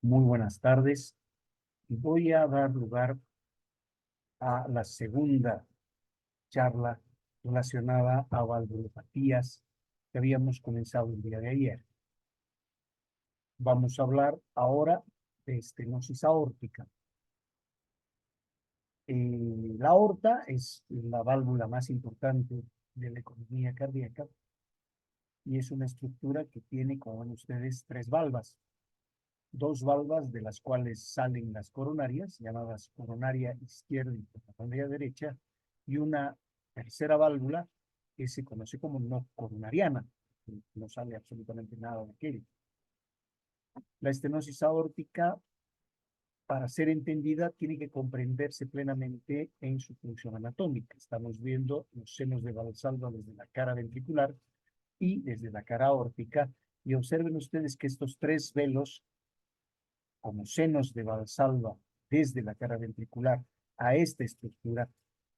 Muy buenas tardes. Voy a dar lugar a la segunda charla relacionada a valvulopatías que habíamos comenzado el día de ayer. Vamos a hablar ahora de estenosis aórtica. La aorta es la válvula más importante de la economía cardíaca y es una estructura que tiene, como ven ustedes, tres valvas. Dos valvas de las cuales salen las coronarias, llamadas coronaria izquierda y coronaria derecha, y una tercera válvula que se conoce como no coronariana, no sale absolutamente nada de aquello. La estenosis aórtica, para ser entendida, tiene que comprenderse plenamente en su función anatómica. Estamos viendo los senos de Valsalva desde la cara ventricular y desde la cara aórtica, y observen ustedes que estos tres velos como senos de Valsalva desde la cara ventricular a esta estructura,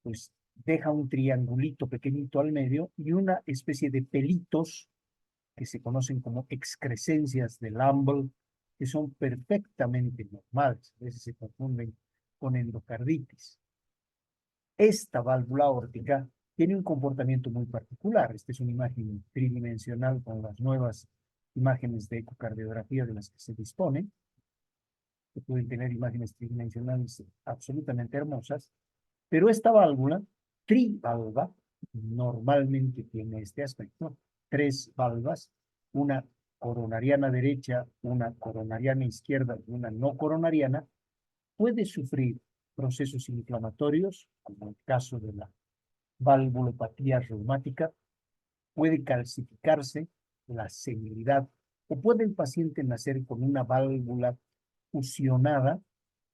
pues deja un triangulito pequeñito al medio y una especie de pelitos que se conocen como excrescencias de Lamble, que son perfectamente normales. A veces se confunden con endocarditis. Esta válvula aórtica tiene un comportamiento muy particular. Esta es una imagen tridimensional con las nuevas imágenes de ecocardiografía de las que se dispone, que pueden tener imágenes tridimensionales absolutamente hermosas, pero esta válvula, trivalva, normalmente tiene este aspecto, tres valvas, una coronariana derecha, una coronariana izquierda y una no coronariana, puede sufrir procesos inflamatorios, como el caso de la valvulopatía reumática, puede calcificarse la senilidad, o puede el paciente nacer con una válvula fusionada,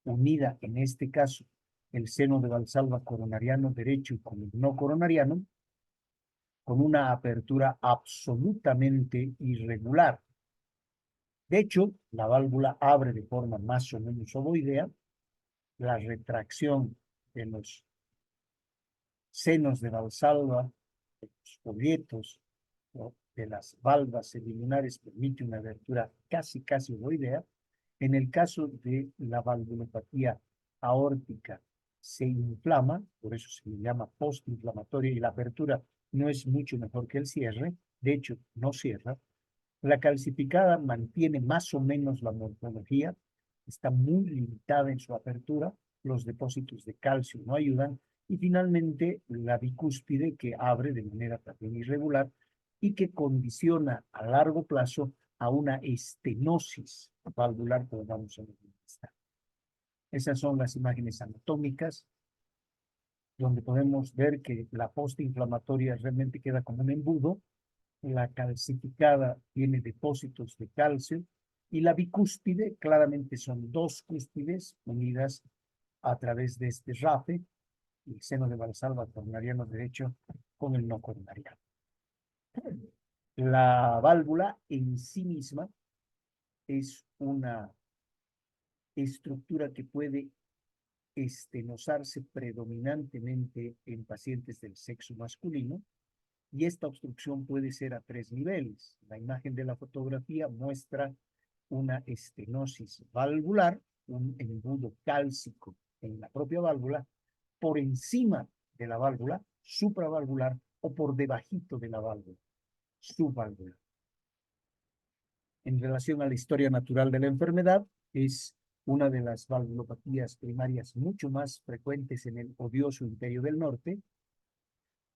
unida en este caso el seno de Valsalva coronariano derecho y con el no coronariano, con una apertura absolutamente irregular. De hecho, la válvula abre de forma más o menos ovoidea, la retracción de los senos de Valsalva, de los folletos, ¿no?, de las valvas biliares permite una abertura casi ovoidea. En el caso de la valvulopatía aórtica se inflama, por eso se le llama postinflamatoria, y la apertura no es mucho mejor que el cierre, de hecho no cierra. La calcificada mantiene más o menos la morfología, está muy limitada en su apertura, los depósitos de calcio no ayudan, y finalmente la bicúspide que abre de manera también irregular y que condiciona a largo plazo a una estenosis valvular, como vamos a ver. Esas son las imágenes anatómicas, donde podemos ver que la postinflamatoria realmente queda como un embudo, la calcificada tiene depósitos de calcio, y la bicúspide claramente son dos cúspides unidas a través de este rafe, el seno de Valsalva coronariano derecho con el no coronariano. La válvula en sí misma es una estructura que puede estenosarse predominantemente en pacientes del sexo masculino, y esta obstrucción puede ser a tres niveles. La imagen de la fotografía muestra una estenosis valvular, un embudo cálcico en la propia válvula, por encima de la válvula, supravalvular, o por debajito de la válvula, subvalvular. En relación a la historia natural de la enfermedad, es una de las valvulopatías primarias mucho más frecuentes en el odioso imperio del norte.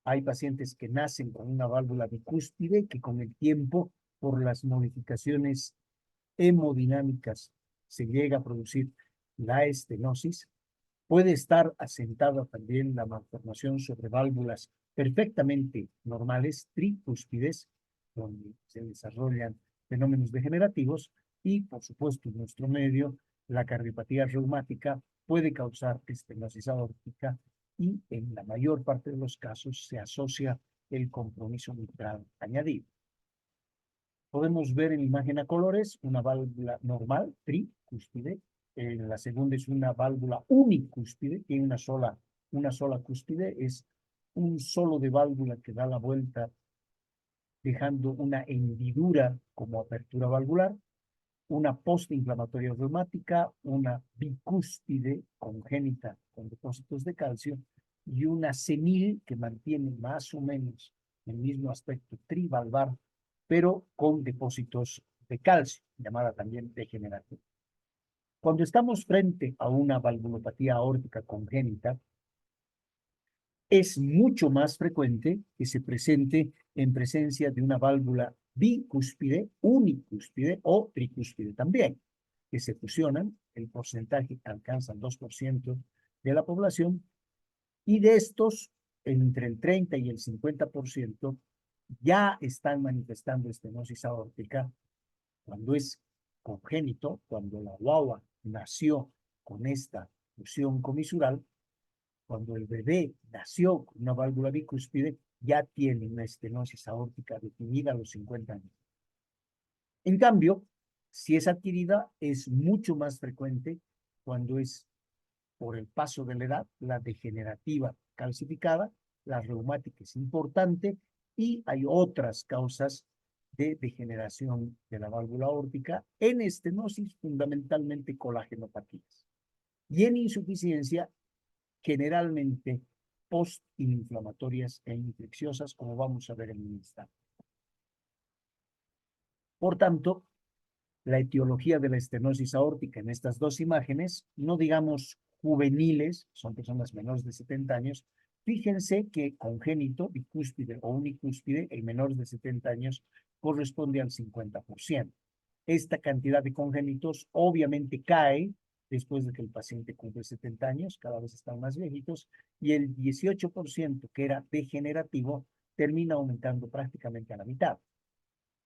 Hay pacientes que nacen con una válvula bicúspide que con el tiempo, por las modificaciones hemodinámicas, se llega a producir la estenosis. Puede estar asentada también la malformación sobre válvulas perfectamente normales, tricúspides, donde se desarrollan fenómenos degenerativos, y, por supuesto, en nuestro medio, la cardiopatía reumática puede causar estenosis aórtica, y en la mayor parte de los casos se asocia el compromiso mitral añadido. Podemos ver en imagen a colores una válvula normal, tricúspide. La segunda es una válvula unicúspide, tiene una sola cúspide, es un solo de válvula que da la vuelta dejando una hendidura como apertura valvular. una postinflamatoria reumática, una bicúspide congénita con depósitos de calcio y una senil que mantiene más o menos el mismo aspecto trivalvar, pero con depósitos de calcio, llamada también degenerativa. Cuando estamos frente a una valvulopatía aórtica congénita, es mucho más frecuente que se presente en presencia de una válvula bicúspide, unicúspide o tricúspide también, que se fusionan, el porcentaje alcanza el 2% de la población, y de estos, entre el 30 y el 50% ya están manifestando estenosis aórtica cuando es congénito, cuando la guagua nació con esta fusión comisural. Cuando el bebé nació con una válvula bicúspide, ya tiene una estenosis aórtica definida a los 50 años. En cambio, si es adquirida, es mucho más frecuente cuando es por el paso de la edad, la degenerativa calcificada, la reumática es importante y hay otras causas de degeneración de la válvula aórtica en estenosis, fundamentalmente colágenopatías. Y en insuficiencia, generalmente postinflamatorias e infecciosas, como vamos a ver en un instante. Por tanto, la etiología de la estenosis aórtica en estas dos imágenes, no digamos juveniles, son personas menores de 70 años, fíjense que congénito, bicúspide o unicúspide, el menor de 70 años, corresponde al 50%. Esta cantidad de congénitos obviamente cae después de que el paciente cumple 70 años, cada vez están más viejitos, y el 18% que era degenerativo termina aumentando prácticamente a la mitad,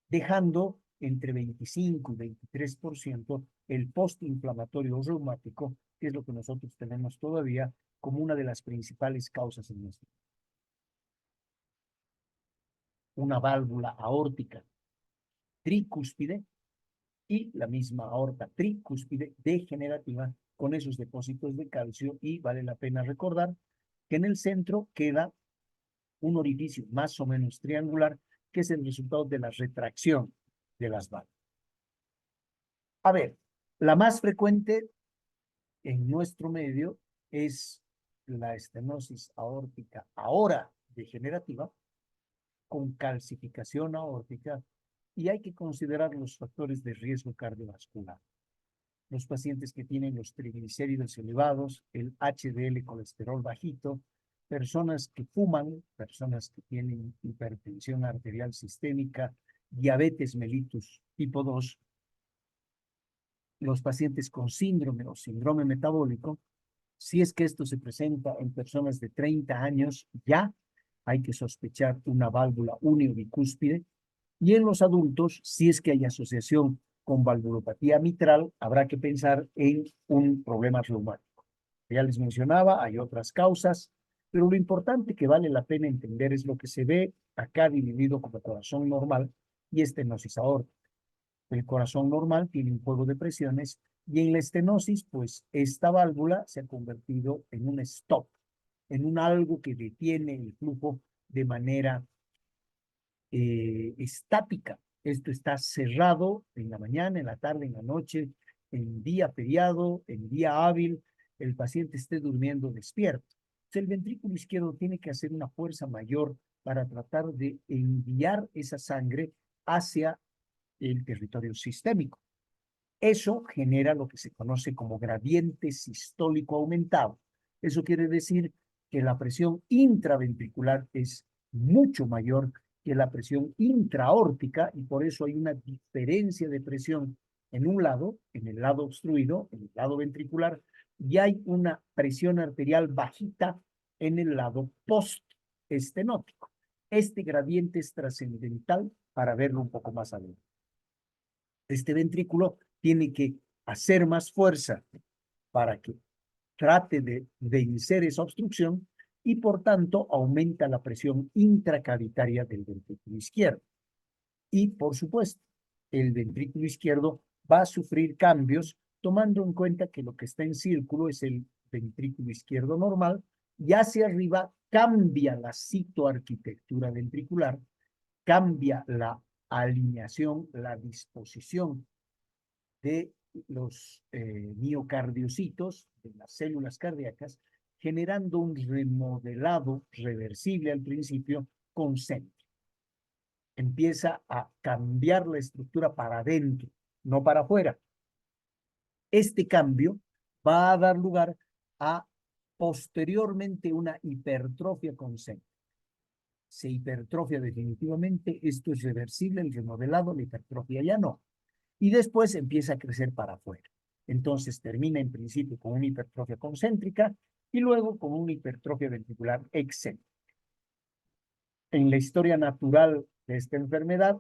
dejando entre 25 y 23% el postinflamatorio reumático, que es lo que nosotros tenemos todavía como una de las principales causas en nuestro. Una válvula aórtica tricúspide y la misma aorta tricúspide degenerativa con esos depósitos de calcio, y vale la pena recordar que en el centro queda un orificio más o menos triangular que es el resultado de la retracción de las válvulas. A ver, la más frecuente en nuestro medio es la estenosis aórtica ahora degenerativa con calcificación aórtica, y hay que considerar los factores de riesgo cardiovascular. Los pacientes que tienen los triglicéridos elevados, el HDL colesterol bajito, personas que fuman, personas que tienen hipertensión arterial sistémica, diabetes mellitus tipo 2, los pacientes con síndrome o síndrome metabólico. Si es que esto se presenta en personas de 30 años, ya hay que sospechar una válvula uniobicúspide. Y en los adultos, si es que hay asociación con valvulopatía mitral, habrá que pensar en un problema reumático. Ya les mencionaba, hay otras causas, pero lo importante que vale la pena entender es lo que se ve acá dividido como corazón normal y estenosis aórtica. El corazón normal tiene un juego de presiones, y en la estenosis, pues esta válvula se ha convertido en un stop, en un algo que detiene el flujo de manera estática. Esto está cerrado en la mañana, en la tarde, en la noche, en día feriado, en día hábil, el paciente esté durmiendo despierto. Entonces, el ventrículo izquierdo tiene que hacer una fuerza mayor para tratar de enviar esa sangre hacia el territorio sistémico. Eso genera lo que se conoce como gradiente sistólico aumentado. Eso quiere decir que la presión intraventricular es mucho mayor que la presión intraaórtica, y por eso hay una diferencia de presión en un lado, en el lado obstruido, en el lado ventricular, y hay una presión arterial bajita en el lado postestenótico. Este gradiente es trascendental para verlo un poco más adelante. Este ventrículo tiene que hacer más fuerza para que trate de vencer esa obstrucción, y por tanto aumenta la presión intracavitaria del ventrículo izquierdo. Y por supuesto, el ventrículo izquierdo va a sufrir cambios tomando en cuenta que lo que está en círculo es el ventrículo izquierdo normal, y hacia arriba cambia la citoarquitectura ventricular, cambia la alineación, la disposición de los miocardiocitos, de las células cardíacas, generando un remodelado reversible al principio concéntrico. Empieza a cambiar la estructura para adentro, no para afuera. Este cambio va a dar lugar a posteriormente una hipertrofia concéntrica. Se hipertrofia definitivamente, esto es reversible, el remodelado, la hipertrofia ya no. Y después empieza a crecer para afuera. Entonces termina en principio con una hipertrofia concéntrica y luego con una hipertrofia ventricular excéntrica. En la historia natural de esta enfermedad,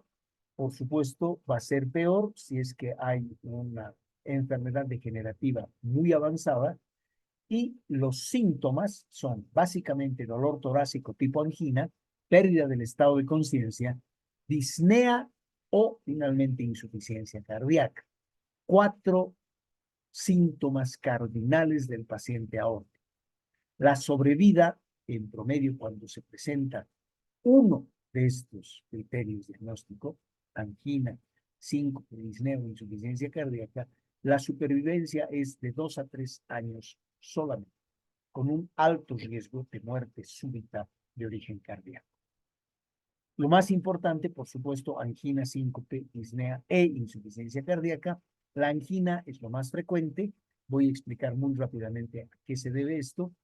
por supuesto, va a ser peor si es que hay una enfermedad degenerativa muy avanzada y los síntomas son básicamente dolor torácico tipo angina, pérdida del estado de conciencia, disnea o finalmente insuficiencia cardíaca. 4 síntomas cardinales del paciente aórtico. La sobrevida, en promedio, cuando se presenta uno de estos criterios diagnósticos, angina, síncope, disnea o insuficiencia cardíaca, la supervivencia es de 2 a 3 años solamente, con un alto riesgo de muerte súbita de origen cardíaco. Lo más importante, por supuesto, angina, síncope, disnea e insuficiencia cardíaca. La angina es lo más frecuente. Voy a explicar muy rápidamente a qué se debe esto.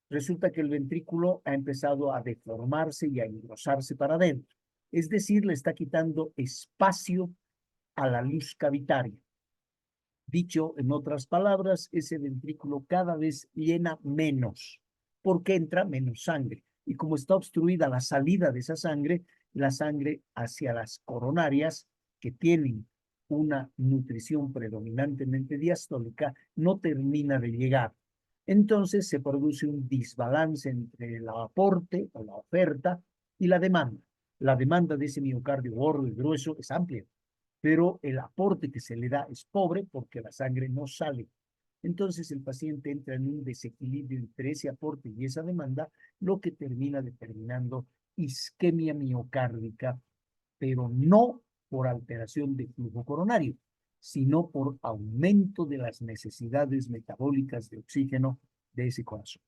Resulta que el ventrículo ha empezado a deformarse y a engrosarse para adentro. Es decir, le está quitando espacio a la luz cavitaria. Dicho en otras palabras, ese ventrículo cada vez llena menos, porque entra menos sangre. Y como está obstruida la salida de esa sangre, la sangre hacia las coronarias, que tienen una nutrición predominantemente diastólica, no termina de llegar. Entonces se produce un desbalance entre el aporte o la oferta y la demanda. La demanda de ese miocardio gordo y grueso es amplia, pero el aporte que se le da es pobre porque la sangre no sale. Entonces el paciente entra en un desequilibrio entre ese aporte y esa demanda, lo que termina determinando isquemia miocárdica, pero no por alteración de flujo coronario, sino por aumento de las necesidades metabólicas de oxígeno de ese corazón.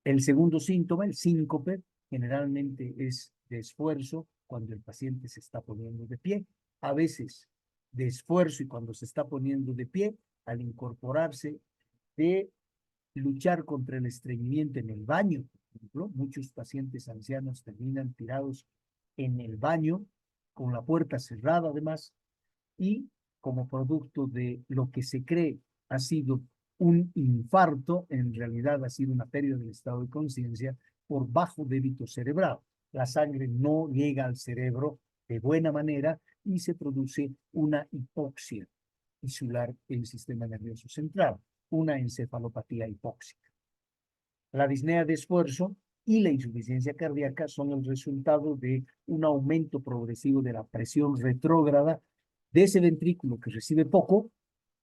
El segundo síntoma, el síncope, generalmente es de esfuerzo cuando el paciente se está poniendo de pie, a veces de esfuerzo y cuando se está poniendo de pie, al incorporarse, de luchar contra el estreñimiento en el baño. Por ejemplo, muchos pacientes ancianos terminan tirados en el baño con la puerta cerrada además y como producto de lo que se cree ha sido un infarto, en realidad ha sido una pérdida del estado de conciencia por bajo débito cerebral. La sangre no llega al cerebro de buena manera y se produce una hipoxia tisular en el sistema nervioso central, una encefalopatía hipóxica. La disnea de esfuerzo y la insuficiencia cardíaca son el resultado de un aumento progresivo de la presión retrógrada de ese ventrículo que recibe poco,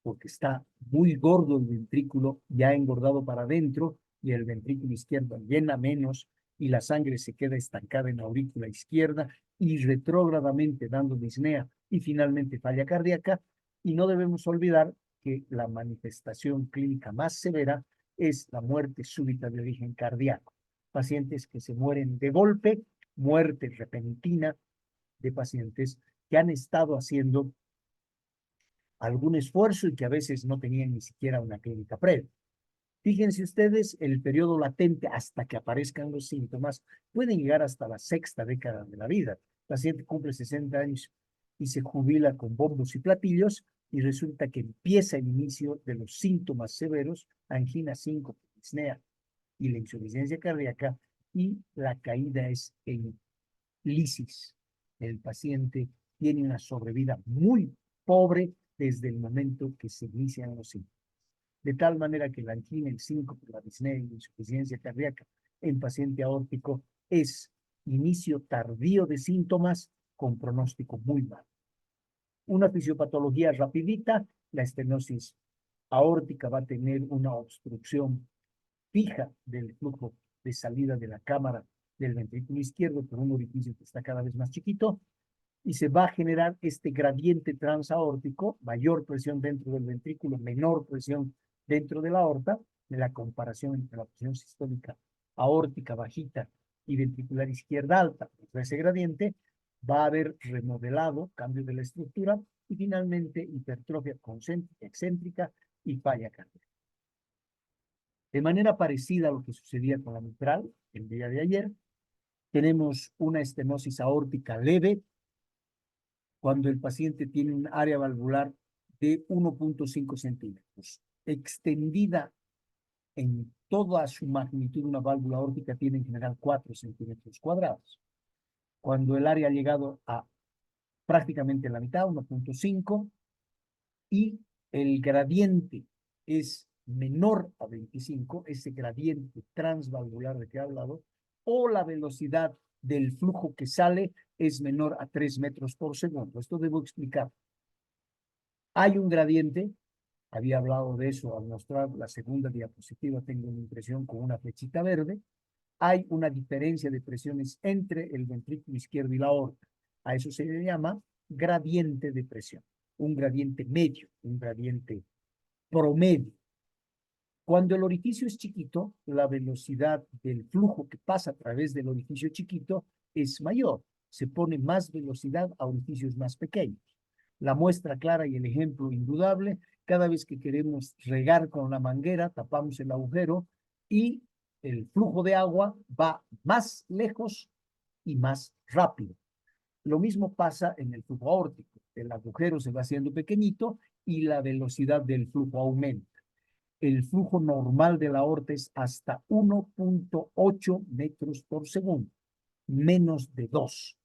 porque está muy gordo el ventrículo, ya engordado para adentro, y el ventrículo izquierdo llena menos y la sangre se queda estancada en la aurícula izquierda y retrógradamente dando disnea y finalmente falla cardíaca. Y no debemos olvidar que la manifestación clínica más severa es la muerte súbita de origen cardíaco. Pacientes que se mueren de golpe, muerte repentina de pacientes que han estado haciendo algún esfuerzo y que a veces no tenían ni siquiera una clínica previa. Fíjense ustedes, el periodo latente hasta que aparezcan los síntomas puede llegar hasta la sexta década de la vida. El paciente cumple 60 años y se jubila con bombos y platillos y resulta que empieza el inicio de los síntomas severos, angina, síncope, disnea y la insuficiencia cardíaca, y la caída es en lisis. El paciente tiene una sobrevida muy pobre desde el momento que se inician los síntomas. De tal manera que la angina, el síncope, la disnea y la insuficiencia cardíaca en paciente aórtico es inicio tardío de síntomas con pronóstico muy malo. Una fisiopatología rapidita, la estenosis aórtica va a tener una obstrucción fija del flujo de salida de la cámara del ventrículo izquierdo por un orificio que está cada vez más chiquito y se va a generar este gradiente transaórtico, mayor presión dentro del ventrículo, menor presión dentro de la aorta, de la comparación entre la presión sistólica aórtica bajita y ventricular izquierda alta. Pues ese gradiente va a haber remodelado, cambio de la estructura y finalmente hipertrofia concéntrica, excéntrica y falla cardíaca. De manera parecida a lo que sucedía con la mitral el día de ayer, tenemos una estenosis aórtica leve cuando el paciente tiene un área valvular de 1.5 centímetros. Extendida en toda su magnitud, una válvula aórtica tiene en general 4 centímetros cuadrados. Cuando el área ha llegado a prácticamente la mitad, 1.5, y el gradiente es menor a 25, ese gradiente transvalvular de que he hablado, o la velocidad del flujo que sale es menor a 3 metros por segundo. Esto debo explicar. Hay un gradiente, había hablado de eso al mostrar la segunda diapositiva, tengo una impresión con una flechita verde. Hay una diferencia de presiones entre el ventrículo izquierdo y la aorta. A eso se le llama gradiente de presión, un gradiente medio, un gradiente promedio. Cuando el orificio es chiquito, la velocidad del flujo que pasa a través del orificio chiquito es mayor. Se pone más velocidad a orificios más pequeños. La muestra clara y el ejemplo indudable, cada vez que queremos regar con la manguera, tapamos el agujero y el flujo de agua va más lejos y más rápido. Lo mismo pasa en el flujo aórtico. El agujero se va haciendo pequeñito y la velocidad del flujo aumenta. El flujo normal de la aorta es hasta 1.8 metros por segundo, menos de 2.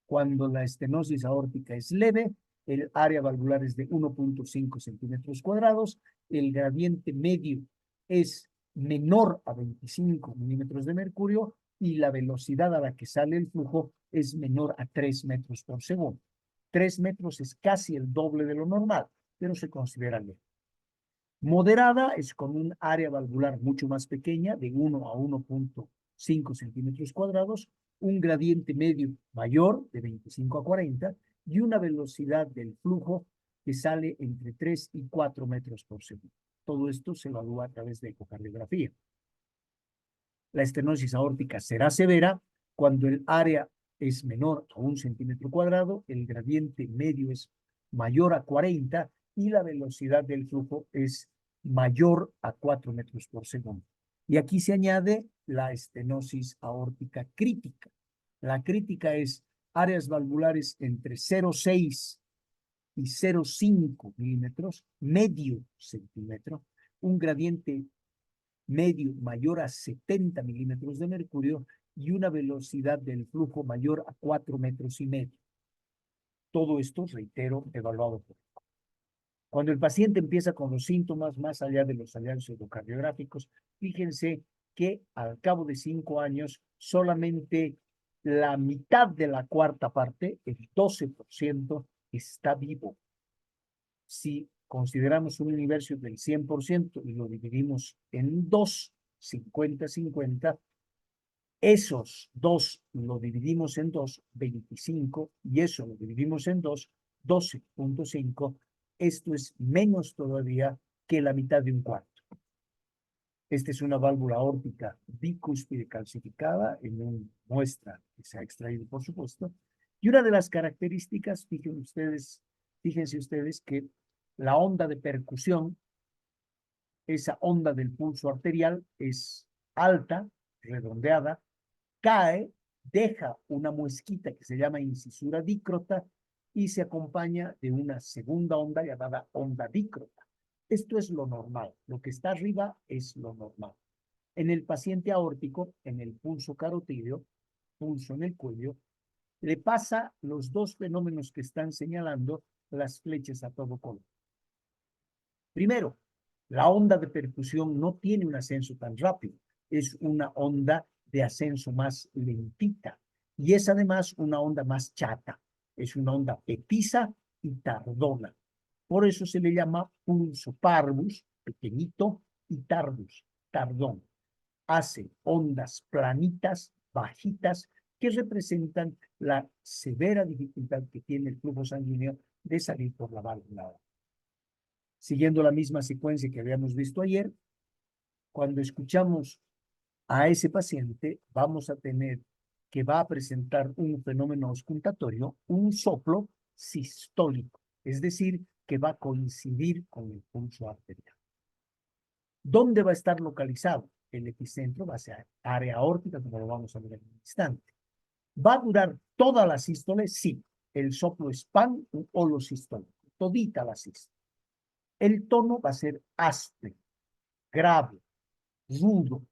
Cuando la estenosis aórtica es leve, el área valvular es de 1.5 centímetros cuadrados, el gradiente medio es menor a 25 milímetros de mercurio y la velocidad a la que sale el flujo es menor a 3 metros por segundo. 3 metros es casi el doble de lo normal, pero se considera leve. Moderada es con un área valvular mucho más pequeña, de 1 a 1.5 centímetros cuadrados, un gradiente medio mayor, de 25 a 40, y una velocidad del flujo que sale entre 3 y 4 metros por segundo. Todo esto se evalúa a través de ecocardiografía. La estenosis aórtica será severa cuando el área es menor a 1 centímetro cuadrado, el gradiente medio es mayor a 40 y la velocidad del flujo es mayor a 4 metros por segundo. Y aquí se añade la estenosis aórtica crítica. La crítica es áreas valvulares entre 0,6 y 0,5 milímetros, medio centímetro, un gradiente medio mayor a 70 milímetros de mercurio y una velocidad del flujo mayor a 4 metros y medio. Todo esto, reitero, evaluado por. Cuando el paciente empieza con los síntomas, más allá de los hallazgos ecocardiográficos, fíjense que al cabo de 5 años, solamente la mitad de la cuarta parte, el 12%, está vivo. Si consideramos un universo del 100% y lo dividimos en 2, 50-50, esos 2 lo dividimos en 2, 25, y eso lo dividimos en 2, 12.5. Esto es menos todavía que la mitad de un cuarto. Esta es una válvula aórtica bicúspide calcificada en una muestra que se ha extraído, por supuesto. Y una de las características, fíjense ustedes que la onda de percusión, esa onda del pulso arterial, es alta, redondeada, cae, deja una muesquita que se llama incisura dícrota y se acompaña de una segunda onda llamada onda dícrota. Esto es lo normal. Lo que está arriba es lo normal. En el paciente aórtico, en el pulso carotídeo, pulso en el cuello, le pasa los dos fenómenos que están señalando las flechas a todo color. Primero, la onda de percusión no tiene un ascenso tan rápido, es una onda de ascenso más lentita y es además una onda más chata, es una onda petiza y tardona. Por eso se le llama pulso parvus, pequeñito, y tardus, tardón. Hace ondas planitas, bajitas, que representan la severa dificultad que tiene el flujo sanguíneo de salir por la válvula. Siguiendo la misma secuencia que habíamos visto ayer, cuando escuchamos a ese paciente, vamos a tener que va a presentar un fenómeno auscultatorio, un soplo sistólico, es decir, que va a coincidir con el pulso arterial. ¿Dónde va a estar localizado? El epicentro va a ser área aórtica, como lo vamos a ver en un instante. ¿Va a durar toda la sístole? Sí. El soplo es pan u holosistólico, todita la sístole. El tono va a ser áspero, grave, rudo,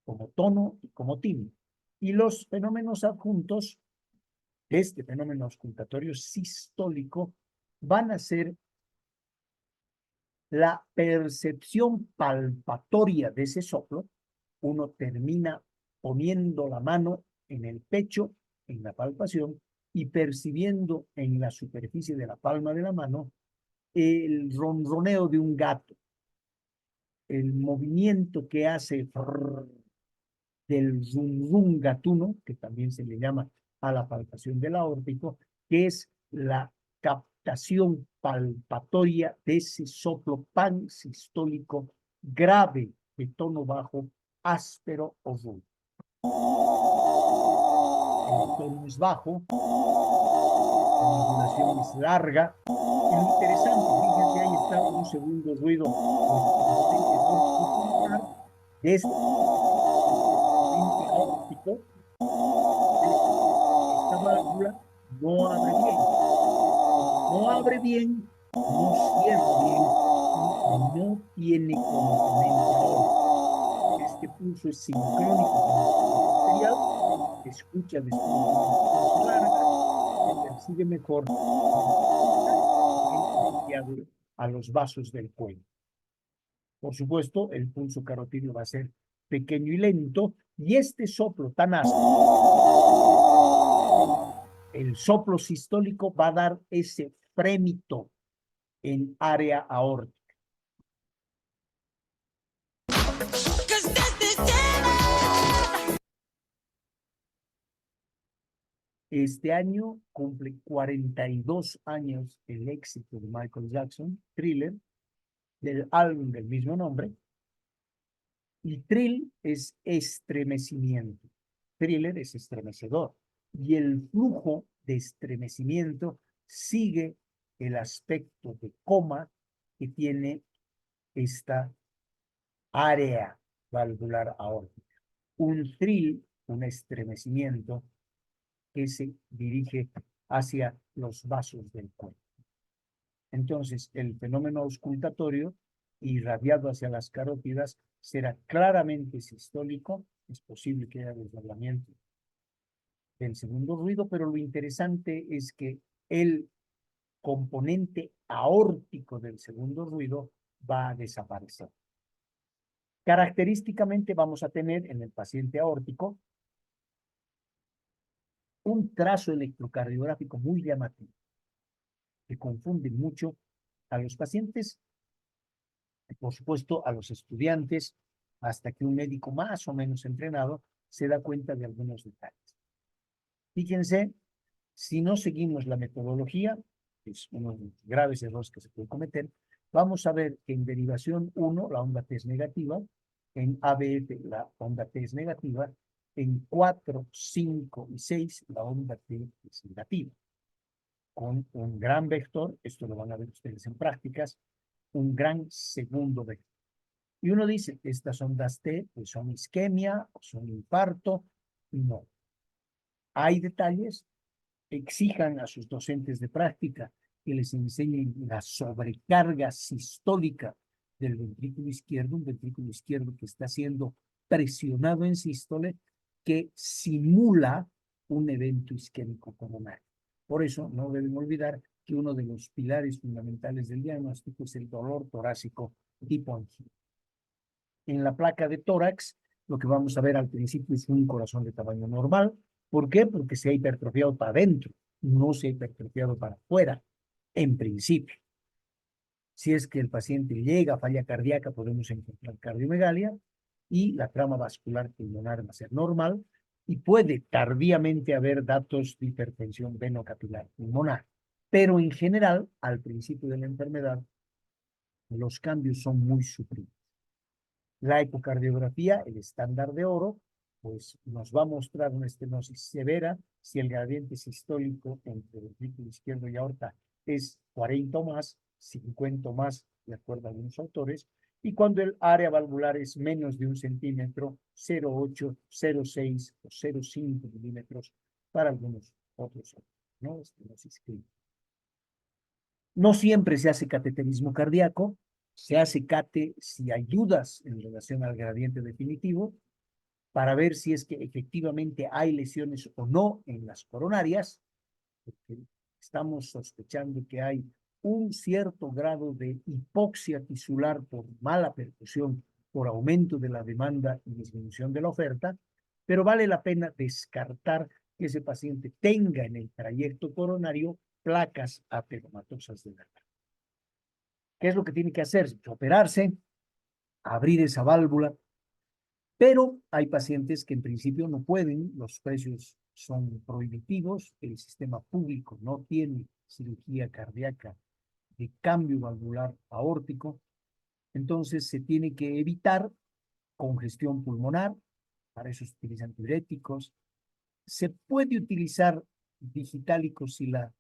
como tono y como timbre. Y los fenómenos adjuntos, este fenómeno auscultatorio sistólico, van a ser la percepción palpatoria de ese soplo. Uno termina poniendo la mano en el pecho, en la palpación, y percibiendo en la superficie de la palma de la mano el ronroneo de un gato, el movimiento que hace del rum rum gatuno, que también se le llama a la palpación del aórtico, que es la captación palpatoria de ese soplo pansistólico grave de tono bajo, áspero o rudo. El tono es bajo, la modulación es larga, y lo interesante, fíjense, ahí está un segundo ruido de este aórtico. Esta válvula no abre bien. No abre bien, no cierra bien, y no tiene componente aórtico. Este pulso es sincrónico con el pulso arterial, se escucha después de una pausa larga, se percibe mejor a los vasos del cuello. Por supuesto, el pulso carotídeo va a ser pequeño y lento, y este soplo tan áspero, el soplo sistólico, va a dar ese frémito en área aórtica. Este año cumple 42 años el éxito de Michael Jackson, Thriller, del álbum del mismo nombre. Y thrill es estremecimiento. Thriller es estremecedor. Y el flujo de estremecimiento sigue el aspecto de coma que tiene esta área valvular aórtica. Un thrill, un estremecimiento que se dirige hacia los vasos del cuerpo. Entonces, el fenómeno auscultatorio irradiado hacia las carótidas será claramente sistólico. Es posible que haya desdoblamiento del segundo ruido, pero lo interesante es que el componente aórtico del segundo ruido va a desaparecer. Característicamente vamos a tener en el paciente aórtico un trazo electrocardiográfico muy llamativo, que confunde mucho a los pacientes, y por supuesto a los estudiantes, hasta que un médico más o menos entrenado se da cuenta de algunos detalles. Fíjense, si no seguimos la metodología, que es uno de los graves errores que se puede cometer, vamos a ver que en derivación 1, la onda T es negativa, en ABF la onda T es negativa, en 4, 5 y 6 la onda T es negativa. Con un gran vector, esto lo van a ver ustedes en prácticas, un gran segundo vector. Y uno dice, estas ondas T pues son isquemia, o son infarto, y no. Hay detalles, exijan a sus docentes de práctica que les enseñen la sobrecarga sistólica del ventrículo izquierdo, un ventrículo izquierdo que está siendo presionado en sístole, que simula un evento isquémico coronario. Por eso no deben olvidar que uno de los pilares fundamentales del diagnóstico es el dolor torácico tipo angina. En la placa de tórax, lo que vamos a ver al principio es un corazón de tamaño normal. ¿Por qué? Porque se ha hipertrofiado para adentro, no se ha hipertrofiado para afuera, en principio. Si es que el paciente llega a falla cardíaca, podemos encontrar cardiomegalia, y la trama vascular pulmonar va a ser normal, y puede tardíamente haber datos de hipertensión venocapilar pulmonar. Pero en general, al principio de la enfermedad, los cambios son muy sutiles. La ecocardiografía, el estándar de oro, pues nos va a mostrar una estenosis severa si el gradiente sistólico entre el ventrículo izquierdo y aorta es 40 o más, 50 o más, de acuerdo a algunos autores, y cuando el área valvular es menos de 1 centímetro, 0,8, 0,6 o 0,5 milímetros para algunos otros, ¿no? Estenosis clínica. No siempre se hace cateterismo cardíaco, se hace cate si hay dudas en relación al gradiente definitivo para ver si es que efectivamente hay lesiones o no en las coronarias, porque estamos sospechando que hay un cierto grado de hipoxia tisular por mala perfusión, por aumento de la demanda y disminución de la oferta, pero vale la pena descartar que ese paciente tenga en el trayecto coronario placas ateromatosas de la. ¿Qué es lo que tiene que hacer? Operarse, abrir esa válvula, pero hay pacientes que en principio no pueden, los precios son prohibitivos, el sistema público no tiene cirugía cardíaca de cambio valvular aórtico, entonces se tiene que evitar congestión pulmonar, para eso se utilizan diuréticos, se puede utilizar digitálicos si la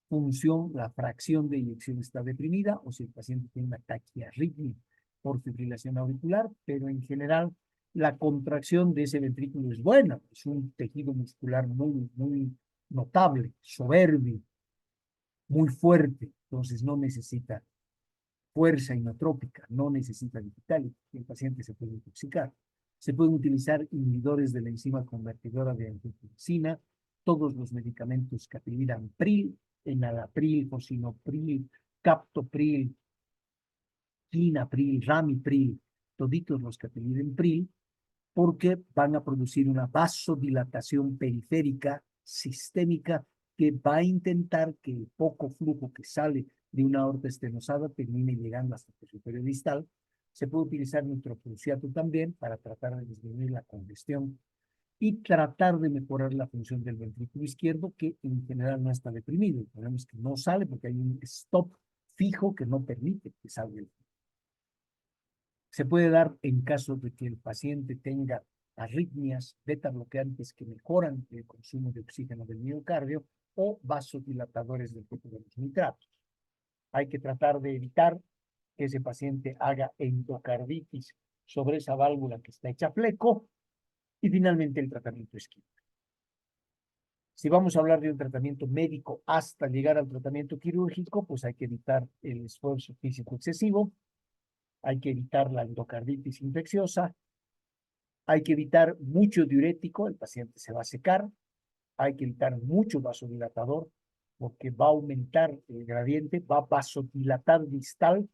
función, la fracción de eyección está deprimida o si el paciente tiene una taquiarritmia por fibrilación auricular, pero en general la contracción de ese ventrículo es buena, es un tejido muscular muy notable, soberbio, muy fuerte, entonces no necesita fuerza inotrópica, no necesita digital, el paciente se puede intoxicar. Se pueden utilizar inhibidores de la enzima convertidora de angiotensina, todos los medicamentos capilipril, enalapril, fosinopril, captopril, quinapril, ramipril, toditos los capilipril, porque van a producir una vasodilatación periférica sistémica que va a intentar que el poco flujo que sale de una aorta estenosada termine llegando hasta el territorio distal. Se puede utilizar nitroprusiato también para tratar de disminuir la congestión y tratar de mejorar la función del ventrículo izquierdo, que en general no está deprimido. El problema es que no sale porque hay un stop fijo que no permite que salga el. Se puede dar en caso de que el paciente tenga arritmias beta bloqueantes que mejoran el consumo de oxígeno del miocardio o vasodilatadores del tipo de los nitratos. Hay que tratar de evitar que ese paciente haga endocarditis sobre esa válvula que está hecha fleco y finalmente el tratamiento es químico. Si vamos a hablar de un tratamiento médico hasta llegar al tratamiento quirúrgico, pues hay que evitar el esfuerzo físico excesivo, hay que evitar la endocarditis infecciosa, hay que evitar mucho diurético, el paciente se va a secar, hay que evitar mucho vasodilatador porque va a aumentar el gradiente, va a vasodilatar distal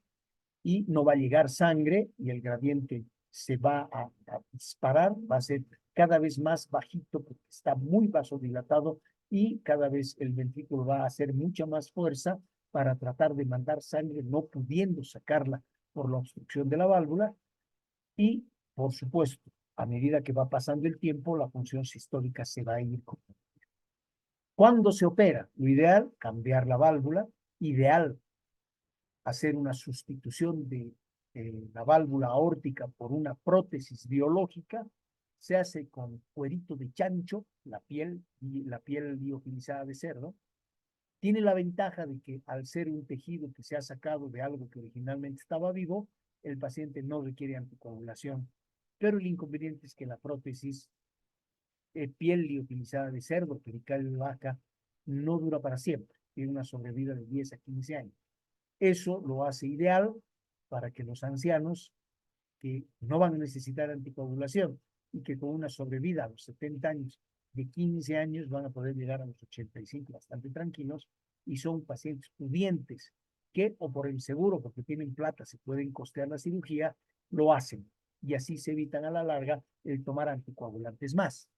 y no va a llegar sangre y el gradiente se va a disparar, va a ser cada vez más bajito porque está muy vasodilatado y cada vez el ventrículo va a hacer mucha más fuerza para tratar de mandar sangre, no pudiendo sacarla por la obstrucción de la válvula y, por supuesto, a medida que va pasando el tiempo, la función sistólica se va a ir. ¿Cuándo se opera? Lo ideal, cambiar la válvula. Ideal, hacer una sustitución de la válvula aórtica por una prótesis biológica. Se hace con cuerito de chancho, la piel liofilizada de cerdo. Tiene la ventaja de que al ser un tejido que se ha sacado de algo que originalmente estaba vivo, el paciente no requiere anticoagulación. Pero el inconveniente es que la prótesis piel liofilizada de cerdo, pericardio de vaca, no dura para siempre. Tiene una sobrevida de 10 a 15 años. Eso lo hace ideal para que los ancianos que no van a necesitar anticoagulación y que con una sobrevida a los 70 años, de 15 años, van a poder llegar a los 85 bastante tranquilos y son pacientes pudientes que o por el seguro, porque tienen plata, se pueden costear la cirugía, lo hacen y así se evitan a la larga el tomar anticoagulantes más.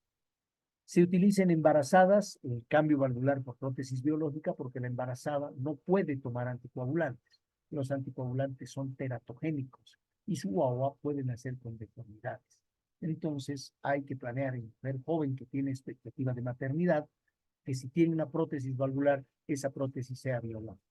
Se utiliza en embarazadas el cambio valvular por prótesis biológica porque la embarazada no puede tomar anticoagulantes. Los anticoagulantes son teratogénicos y su guagua puede nacer con deformidades. Entonces hay que planear en mujer joven que tiene expectativa de maternidad, que si tiene una prótesis valvular, esa prótesis sea biológica.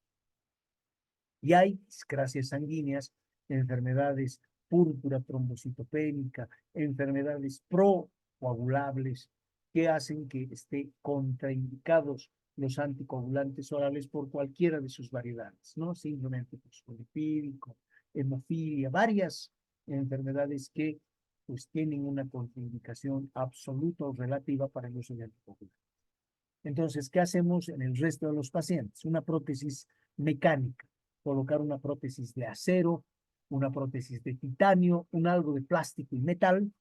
Y hay discrasias sanguíneas, enfermedades púrpura trombocitopénica, enfermedades procoagulables que hacen que esté contraindicados los anticoagulantes orales por cualquiera de sus variedades, ¿no? Síndrome antifosfolipídico, hemofilia, varias enfermedades que pues tienen una contraindicación absoluta o relativa para el uso de anticoagulantes. Entonces, ¿qué hacemos en el resto de los pacientes? Una prótesis mecánica, colocar una prótesis de acero, una prótesis de titanio, un algo de plástico y metal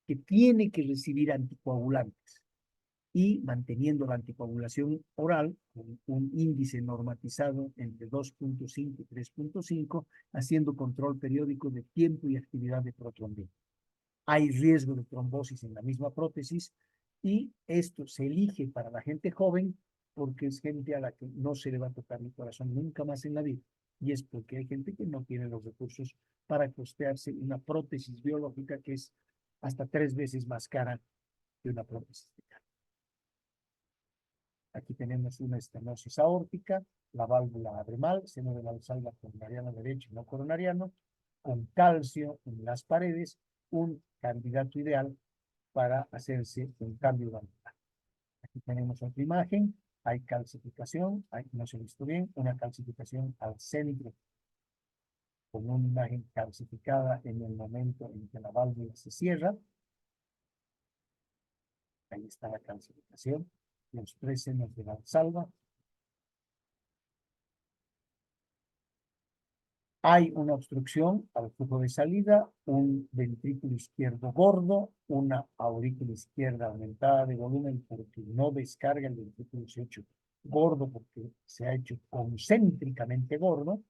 que tiene que recibir anticoagulantes y manteniendo la anticoagulación oral con un índice normatizado entre 2.5 y 3.5, haciendo control periódico de tiempo y actividad de protrombina. Hay riesgo de trombosis en la misma prótesis y esto se elige para la gente joven porque es gente a la que no se le va a tocar el corazón nunca más en la vida. Y es porque hay gente que no tiene los recursos para costearse una prótesis biológica que es hasta 3 veces más cara que una prótesis de carne. Aquí tenemos una estenosis aórtica, la válvula abre mal, seno de valsalva coronariano derecho y no coronariano, con calcio en las paredes, un candidato ideal para hacerse un cambio valvular. Aquí tenemos otra imagen, hay calcificación, no se ha visto bien, una calcificación al centro, con una imagen calcificada en el momento en que la válvula se cierra. Ahí está la calcificación, los 3 senos de valsalva. Hay una obstrucción al flujo de salida, un ventrículo izquierdo gordo, una aurícula izquierda aumentada de volumen porque no descarga el ventrículo, se ha hecho gordo porque se ha hecho concéntricamente gordo.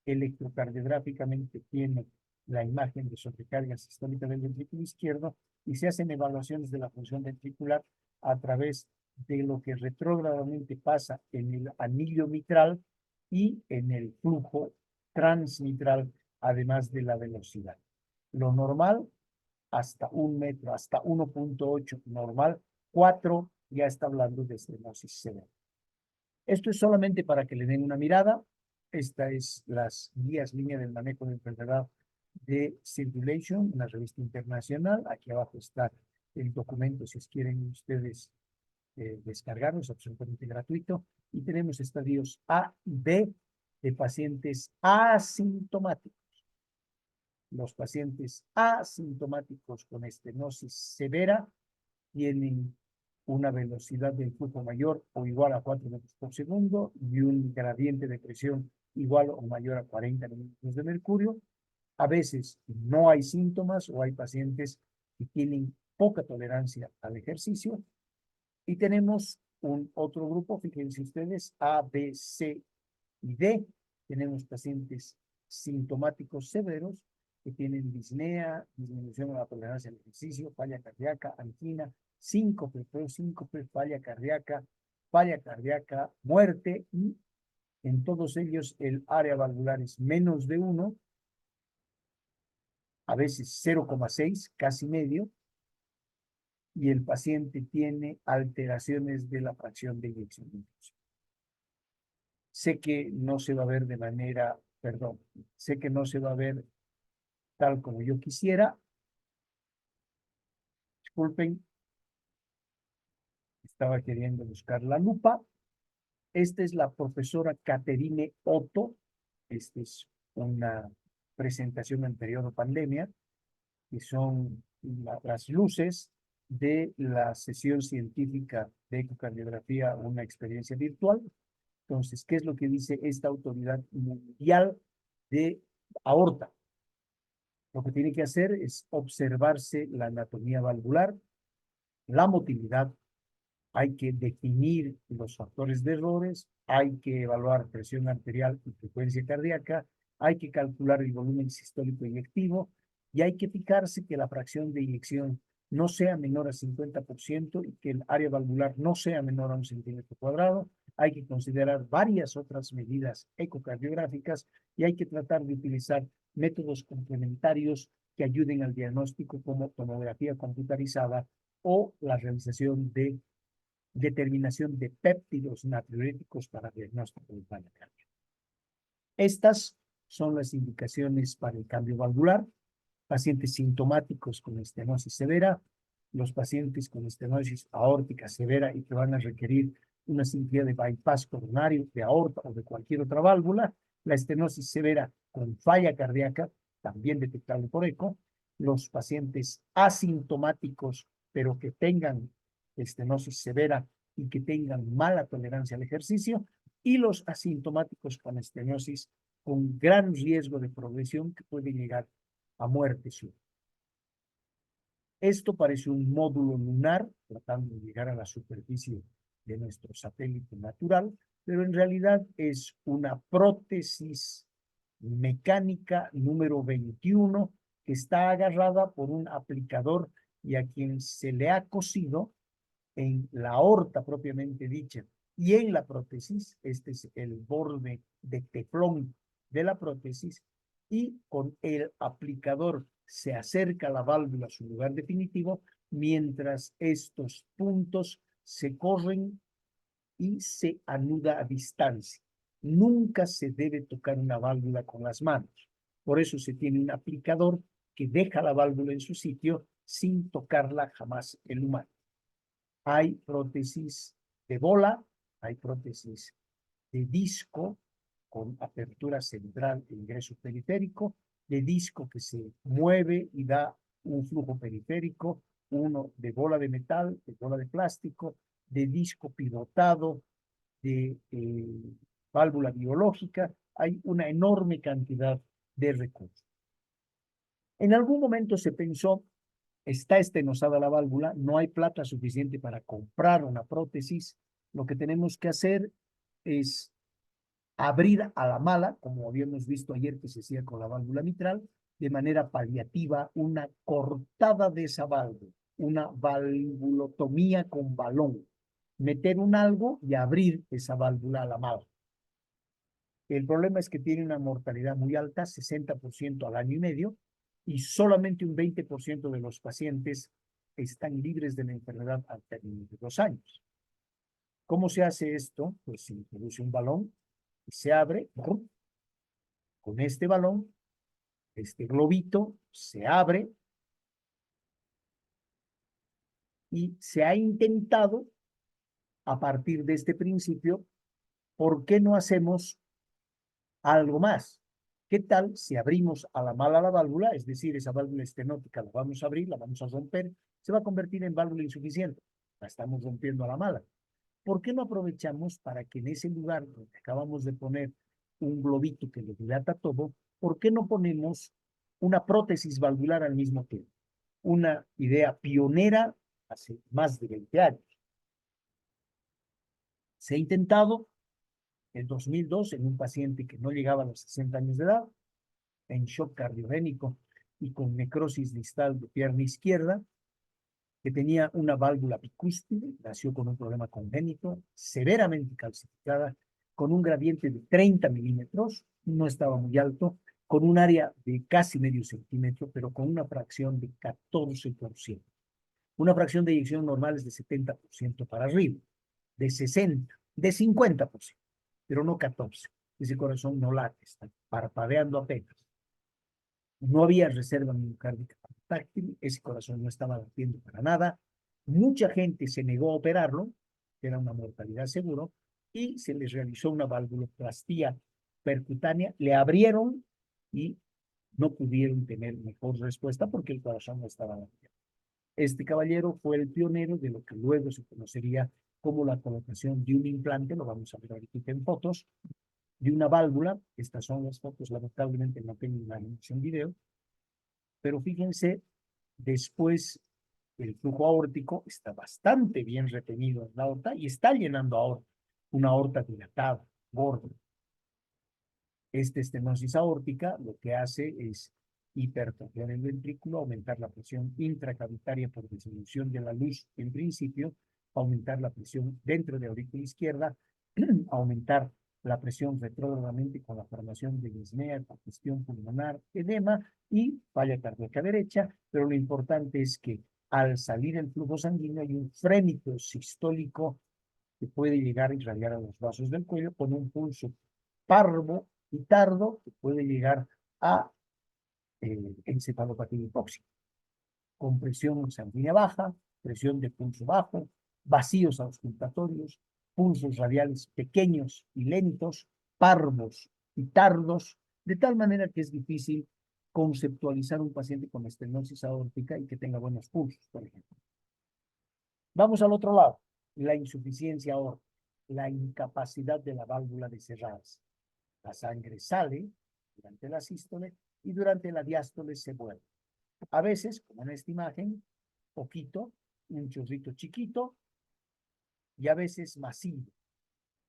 Electrocardiográficamente tiene la imagen de sobrecarga sistólica del ventrículo izquierdo y se hacen evaluaciones de la función ventricular a través de lo que retrógradamente pasa en el anillo mitral y en el flujo transmitral, además de la velocidad. Lo normal, hasta 1 metro, hasta 1.8 normal, 4 ya está hablando de estenosis severa. Esto es solamente para que le den una mirada. Esta es las guías línea del manejo de enfermedad de Circulation, una revista internacional. Aquí abajo está el documento si quieren ustedes descargarlo, es absolutamente gratuito. Y tenemos estadios A y B de pacientes asintomáticos. Los pacientes asintomáticos con estenosis severa tienen una velocidad del flujo mayor o igual a 4 metros por segundo y un gradiente de presión igual o mayor a 40 milímetros de mercurio. A veces no hay síntomas o hay pacientes que tienen poca tolerancia al ejercicio. Y tenemos un otro grupo, fíjense ustedes, A, B, C y D. Tenemos pacientes sintomáticos severos que tienen disnea, disminución de la tolerancia al ejercicio, falla cardíaca, angina, síncope, falla cardíaca, muerte, y en todos ellos el área valvular es menos de 1, a veces 0,6, casi medio, y el paciente tiene alteraciones de la fracción de eyección. Sé que no se va a ver de manera, perdón, sé que no se va a ver tal como yo quisiera. Disculpen, estaba queriendo buscar la lupa. Esta es la profesora Caterine Otto. Esta es una presentación en periodo pandemia, que son las luces de la sesión científica de ecocardiografía, una experiencia virtual. Entonces, ¿qué es lo que dice esta autoridad mundial de aorta? Lo que tiene que hacer es observarse la anatomía valvular, la motilidad, hay que definir los factores de errores, hay que evaluar presión arterial y frecuencia cardíaca, hay que calcular el volumen sistólico eyectivo y hay que fijarse que la fracción de eyección no sea menor a 50% y que el área valvular no sea menor a 1 centímetro cuadrado. Hay que considerar varias otras medidas ecocardiográficas y hay que tratar de utilizar métodos complementarios que ayuden al diagnóstico como tomografía computarizada o la realización de determinación de péptidos natriuréticos para diagnóstico de falla cardíaca. Estas son las indicaciones para el cambio valvular: pacientes sintomáticos con estenosis severa, los pacientes con estenosis aórtica severa y que van a requerir una cirugía de bypass coronario, de aorta o de cualquier otra válvula, la estenosis severa con falla cardíaca, también detectable por eco, los pacientes asintomáticos pero que tengan estenosis severa y que tengan mala tolerancia al ejercicio, y los asintomáticos con estenosis con gran riesgo de progresión que puede llegar a muerte súbita. Esto parece un módulo lunar tratando de llegar a la superficie de nuestro satélite natural, pero en realidad es una prótesis mecánica número 21 que está agarrada por un aplicador y a quien se le ha cosido en la aorta propiamente dicha y en la prótesis. Este es el borde de teflón de la prótesis, y con el aplicador se acerca la válvula a su lugar definitivo mientras estos puntos se corren y se anuda a distancia. Nunca se debe tocar una válvula con las manos. Por eso se tiene un aplicador que deja la válvula en su sitio sin tocarla jamás el humano. Hay prótesis de bola, hay prótesis de disco con apertura central e ingreso periférico, de disco que se mueve y da un flujo periférico, uno de bola de metal, de bola de plástico, de disco pivotado, de válvula biológica. Hay una enorme cantidad de recursos. En algún momento se pensó, está estenosada la válvula, no hay plata suficiente para comprar una prótesis, lo que tenemos que hacer es abrir a la mala, como habíamos visto ayer que se hacía con la válvula mitral, de manera paliativa, una cortada de esa válvula, una valvulotomía con balón, meter un algo y abrir esa válvula a la mala. El problema es que tiene una mortalidad muy alta, 60% al año y medio, y solamente un 20% de los pacientes están libres de la enfermedad al término de 2 años. ¿Cómo se hace esto? Pues se introduce un balón y se abre. Con este balón, este globito se abre y se ha intentado, a partir de este principio, ¿por qué no hacemos algo más? ¿Qué tal si abrimos a la mala la válvula? Es decir, esa válvula estenótica la vamos a abrir, la vamos a romper, se va a convertir en válvula insuficiente. La estamos rompiendo a la mala. ¿Por qué no aprovechamos para que en ese lugar donde acabamos de poner un globito que lo dilata todo, ¿por qué no ponemos una prótesis valvular al mismo tiempo? Una idea pionera hace más de 20 años. Se ha intentado en 2002 en un paciente que no llegaba a los 60 años de edad, en shock cardiogénico y con necrosis distal de pierna izquierda, que tenía una válvula bicúspide, nació con un problema congénito, severamente calcificada, con un gradiente de 30 milímetros, no estaba muy alto, con un área de casi medio centímetro, pero con una fracción de 14%. Una fracción de eyección normal es de 70% para arriba, de 60, de 50%, pero no 14%. Ese corazón no late, está parpadeando apenas. No había reserva miocárdica táctil, ese corazón no estaba latiendo para nada. Mucha gente se negó a operarlo, que era una mortalidad seguro, y se les realizó una valvuloplastía percutánea, le abrieron y no pudieron tener mejor respuesta porque el corazón no estaba latiendo. Este caballero fue el pionero de lo que luego se conocería como la colocación de un implante, lo vamos a ver ahorita en fotos, de una válvula. Estas son las fotos, lamentablemente no tengo una animación video, pero fíjense, después el flujo aórtico está bastante bien retenido en la aorta y está llenando ahora una aorta dilatada, gorda. Esta estenosis aórtica lo que hace es hipertrofiar el ventrículo, aumentar la presión intracavitaria por disminución de la luz en principio, aumentar la presión dentro de la aurícula izquierda, aumentar la presión retrógradamente con la formación de disnea, congestión pulmonar, edema y falla cardíaca derecha, pero lo importante es que al salir el flujo sanguíneo hay un frémito sistólico que puede llegar a irradiar a los vasos del cuello con un pulso parvo y tardo que puede llegar a encefalopatía hipóxica, con presión sanguínea baja, presión de pulso bajo, vacíos auscultatorios, pulsos radiales pequeños y lentos, parvos y tardos, de tal manera que es difícil conceptualizar un paciente con estenosis aórtica y que tenga buenos pulsos, por ejemplo. Vamos al otro lado, la insuficiencia aórtica, la incapacidad de la válvula de cerrarse. La sangre sale durante la sístole y durante la diástole se vuelve. A veces, como en esta imagen, poquito, un chorrito chiquito, y a veces masivo.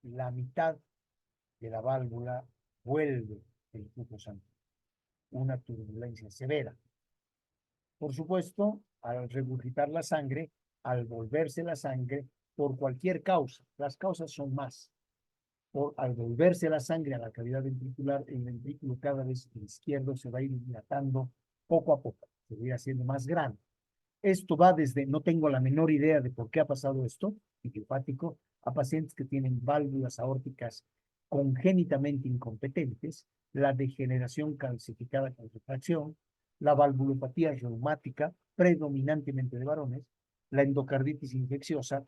La mitad de la válvula vuelve el flujo sanguíneo. Una turbulencia severa. Por supuesto, al regurgitar la sangre, al volverse la sangre, por cualquier causa, las causas son más. Al volverse la sangre a la cavidad ventricular, el ventrículo cada vez izquierdo se va a ir dilatando poco a poco, se va a ir haciendo más grande. Esto va desde, no tengo la menor idea de por qué ha pasado esto, idiopático, a pacientes que tienen válvulas aórticas congénitamente incompetentes, la degeneración calcificada con refracción, la valvulopatía reumática, predominantemente de varones, la endocarditis infecciosa,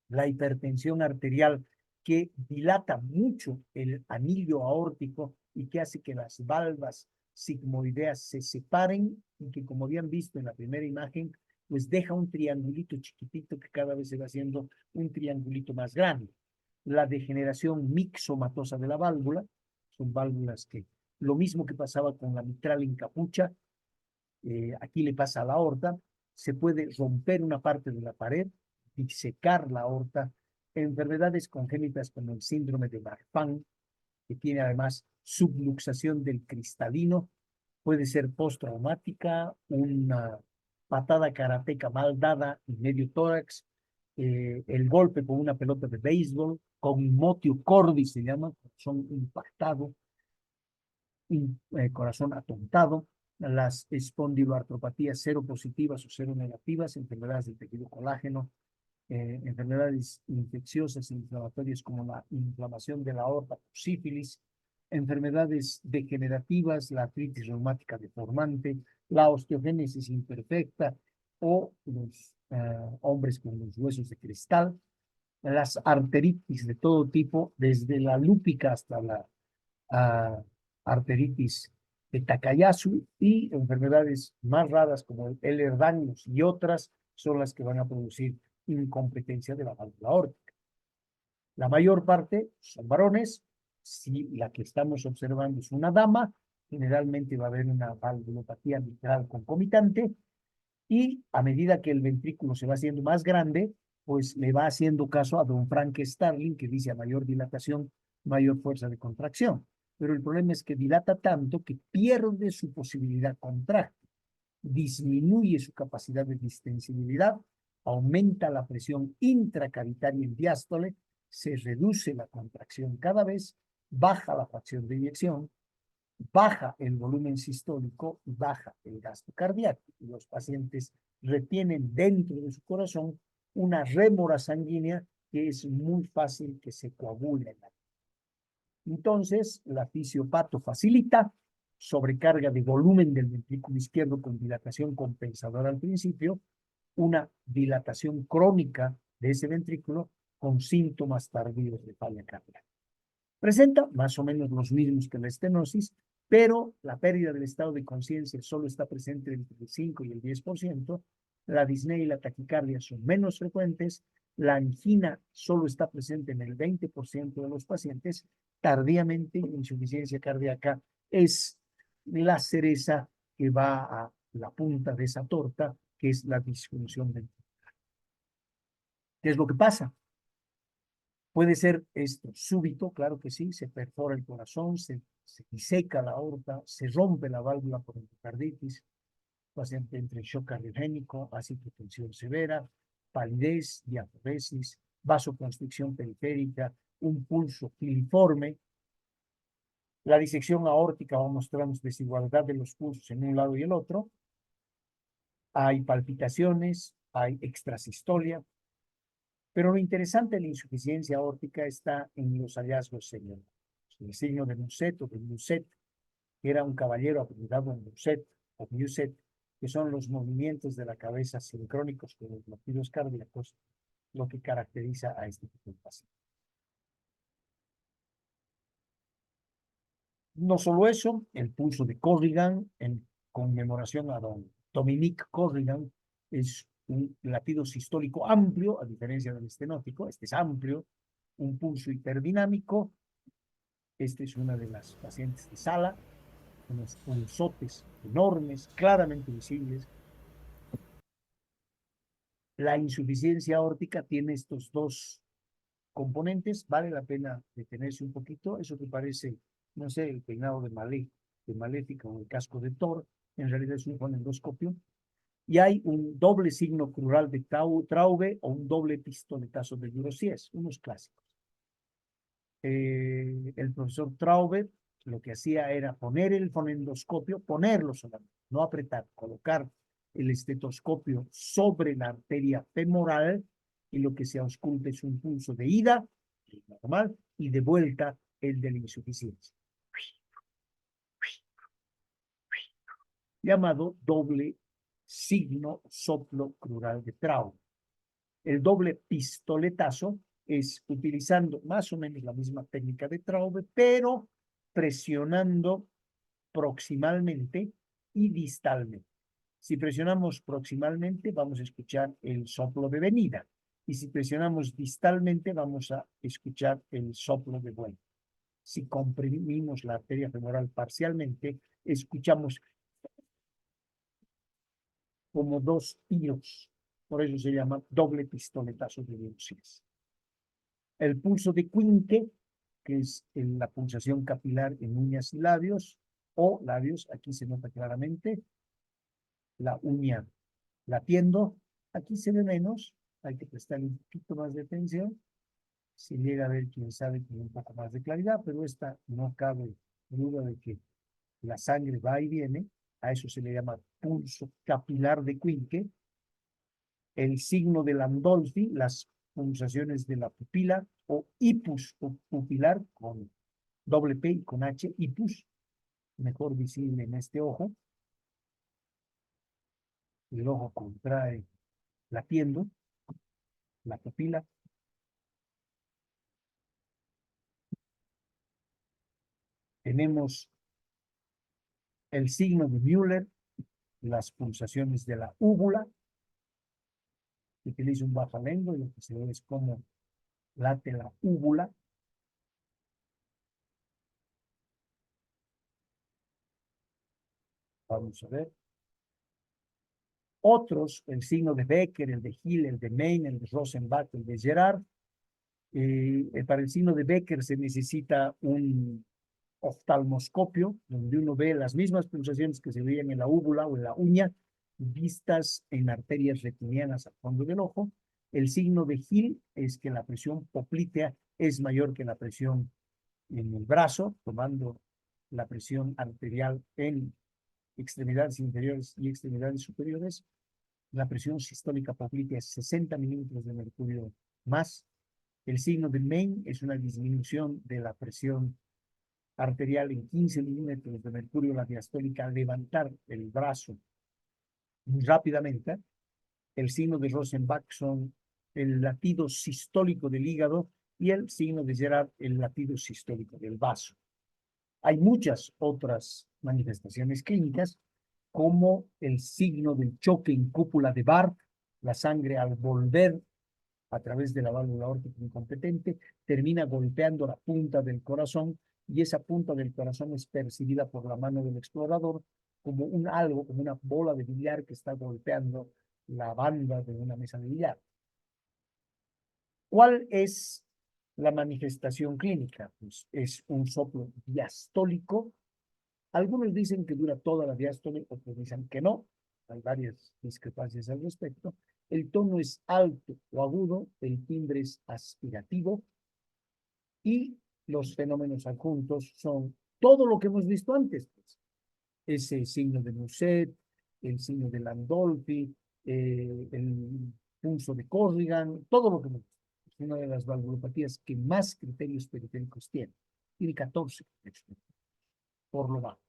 la hipertensión arterial que dilata mucho el anillo aórtico y que hace que las valvas sigmoideas se separen y que, como habían visto en la primera imagen, pues deja un triangulito chiquitito que cada vez se va haciendo un triangulito más grande. La degeneración mixomatosa de la válvula, son válvulas que lo mismo que pasaba con la mitral en capucha, aquí le pasa a la aorta, se puede romper una parte de la pared, disecar la aorta, enfermedades congénitas como el síndrome de Marfan, que tiene además subluxación del cristalino, puede ser postraumática, una patada karateca mal dada en medio tórax, el golpe con una pelota de béisbol, con motio cordis se llama, son impactado, corazón atontado, las espondiloartropatías seropositivas o seronegativas, enfermedades del tejido colágeno, enfermedades infecciosas e inflamatorias como la inflamación de la aorta por sífilis, enfermedades degenerativas, la artritis reumática deformante, la osteogénesis imperfecta o los hombres con los huesos de cristal, las arteritis de todo tipo, desde la lúpica hasta la arteritis de Takayasu y enfermedades más raras como el Ehlers-Danlos y otras son las que van a producir incompetencia de la válvula aórtica. La mayor parte son varones. Si la que estamos observando es una dama, generalmente va a haber una valvulopatía mitral concomitante y a medida que el ventrículo se va haciendo más grande, pues le va haciendo caso a don Frank Starling, que dice a mayor dilatación, mayor fuerza de contracción. Pero el problema es que dilata tanto que pierde su posibilidad contráctil, disminuye su capacidad de distensibilidad, aumenta la presión intracavitaria en diástole, se reduce la contracción cada vez, baja la fracción de eyección, baja el volumen sistólico y baja el gasto cardíaco. Y los pacientes retienen dentro de su corazón una rémora sanguínea que es muy fácil que se coagule en la. Entonces, la fisiopato facilita sobrecarga de volumen del ventrículo izquierdo con dilatación compensadora al principio, una dilatación crónica de ese ventrículo con síntomas tardíos de falla cardíaca. Presenta más o menos los mismos que la estenosis, pero la pérdida del estado de conciencia solo está presente entre el 5 y el 10%, la disnea y la taquicardia son menos frecuentes, la angina solo está presente en el 20% de los pacientes, tardíamente la insuficiencia cardíaca es la cereza que va a la punta de esa torta, que es la disfunción ventricular. ¿Qué es lo que pasa? Puede ser esto súbito, claro que sí, se perfora el corazón, se diseca la aorta, se rompe la válvula por endocarditis, paciente entre shock cardiogénico, hipotensión severa, palidez, diaforesis, vasoconstricción periférica, un pulso filiforme. La disección aórtica va a mostrarnos desigualdad de los pulsos en un lado y el otro. Hay palpitaciones, hay extrasistolia, pero lo interesante de la insuficiencia aórtica está en los hallazgos señalados. El signo de Muset o de Muset, que era un caballero apellidado Muset o Muset, que son los movimientos de la cabeza sincrónicos con los latidos cardíacos, lo que caracteriza a este tipo de paciente. No solo eso, el pulso de Corrigan, en conmemoración a don Dominique Corrigan, es un latido sistólico amplio, a diferencia del estenótico. Este es amplio, un pulso hiperdinámico. Este es una de las pacientes de sala, unos pulsotes enormes, claramente visibles. La insuficiencia aórtica tiene estos dos componentes. Vale la pena detenerse un poquito. Eso que parece, no sé, el peinado de Maléfica o el casco de Thor, en realidad es un fonendoscopio. Y hay un doble signo crural de Traube o un doble pistoletazo de Eurosies, unos clásicos. El profesor Traube lo que hacía era poner el fonendoscopio, ponerlo solamente, no apretar, colocar el estetoscopio sobre la arteria femoral, y lo que se ausculta es un pulso de ida, normal, y de vuelta el de la insuficiencia, llamado doble signo soplo crural de Traube. El doble pistoletazo es utilizando más o menos la misma técnica de Traube, pero presionando proximalmente y distalmente. Si presionamos proximalmente, vamos a escuchar el soplo de venida. Y si presionamos distalmente, vamos a escuchar el soplo de vuelta. Si comprimimos la arteria femoral parcialmente, escuchamos como dos tiros. Por eso se llama doble pistoletazo de Euclides. El pulso de Quinte, que es la pulsación capilar en uñas y labios, o labios, aquí se nota claramente, la uña latiendo, aquí se ve menos, hay que prestarle un poquito más de atención, si llega a ver, quién sabe, con un poco más de claridad, pero esta no cabe duda de que la sangre va y viene. A eso se le llama pulso capilar de Quinte. El signo de Landolfi, las pulsaciones de la pupila, o hipus pupilar, con doble P y con H, hipus, mejor visible en este ojo. El ojo contrae latiendo, la pupila. Tenemos el signo de Müller, las pulsaciones de la úvula. Utiliza un bajalengua y lo que se ve es cómo late la úvula. Vamos a ver. Otros, el signo de Becker, el de Hill, el de Main, el de Rosenbach, el de Gerard. Para el signo de Becker se necesita un oftalmoscopio, donde uno ve las mismas pulsaciones que se veían en la úvula o en la uña, vistas en arterias retinianas al fondo del ojo. El signo de Hill es que la presión poplitea es mayor que la presión en el brazo, tomando la presión arterial en extremidades inferiores y extremidades superiores. La presión sistólica poplitea es 60 milímetros de mercurio más. El signo de Main es una disminución de la presión arterial en 15 milímetros de mercurio, la diastólica, al levantar el brazo muy rápidamente. El signo de Rosenbach son el latido sistólico del hígado, y el signo de Gerard, el latido sistólico del vaso. Hay muchas otras manifestaciones clínicas, como el signo del choque en cúpula de Barth. La sangre, al volver a través de la válvula aórtica incompetente, termina golpeando la punta del corazón, y esa punta del corazón es percibida por la mano del explorador como un algo, como una bola de billar que está golpeando la banda de una mesa de billar. ¿Cuál es la manifestación clínica? Pues es un soplo diastólico. Algunos dicen que dura toda la diástole, otros dicen que no. Hay varias discrepancias al respecto. El tono es alto o agudo, el timbre es aspirativo. Y los fenómenos adjuntos son todo lo que hemos visto antes, pues. Ese signo de Musset, el signo de Landolfi, el pulso de Corrigan, todo lo que hemos visto. Es una de las valvulopatías que más criterios periféricos tiene. Tiene 14 criterios periféricos, por lo bajo.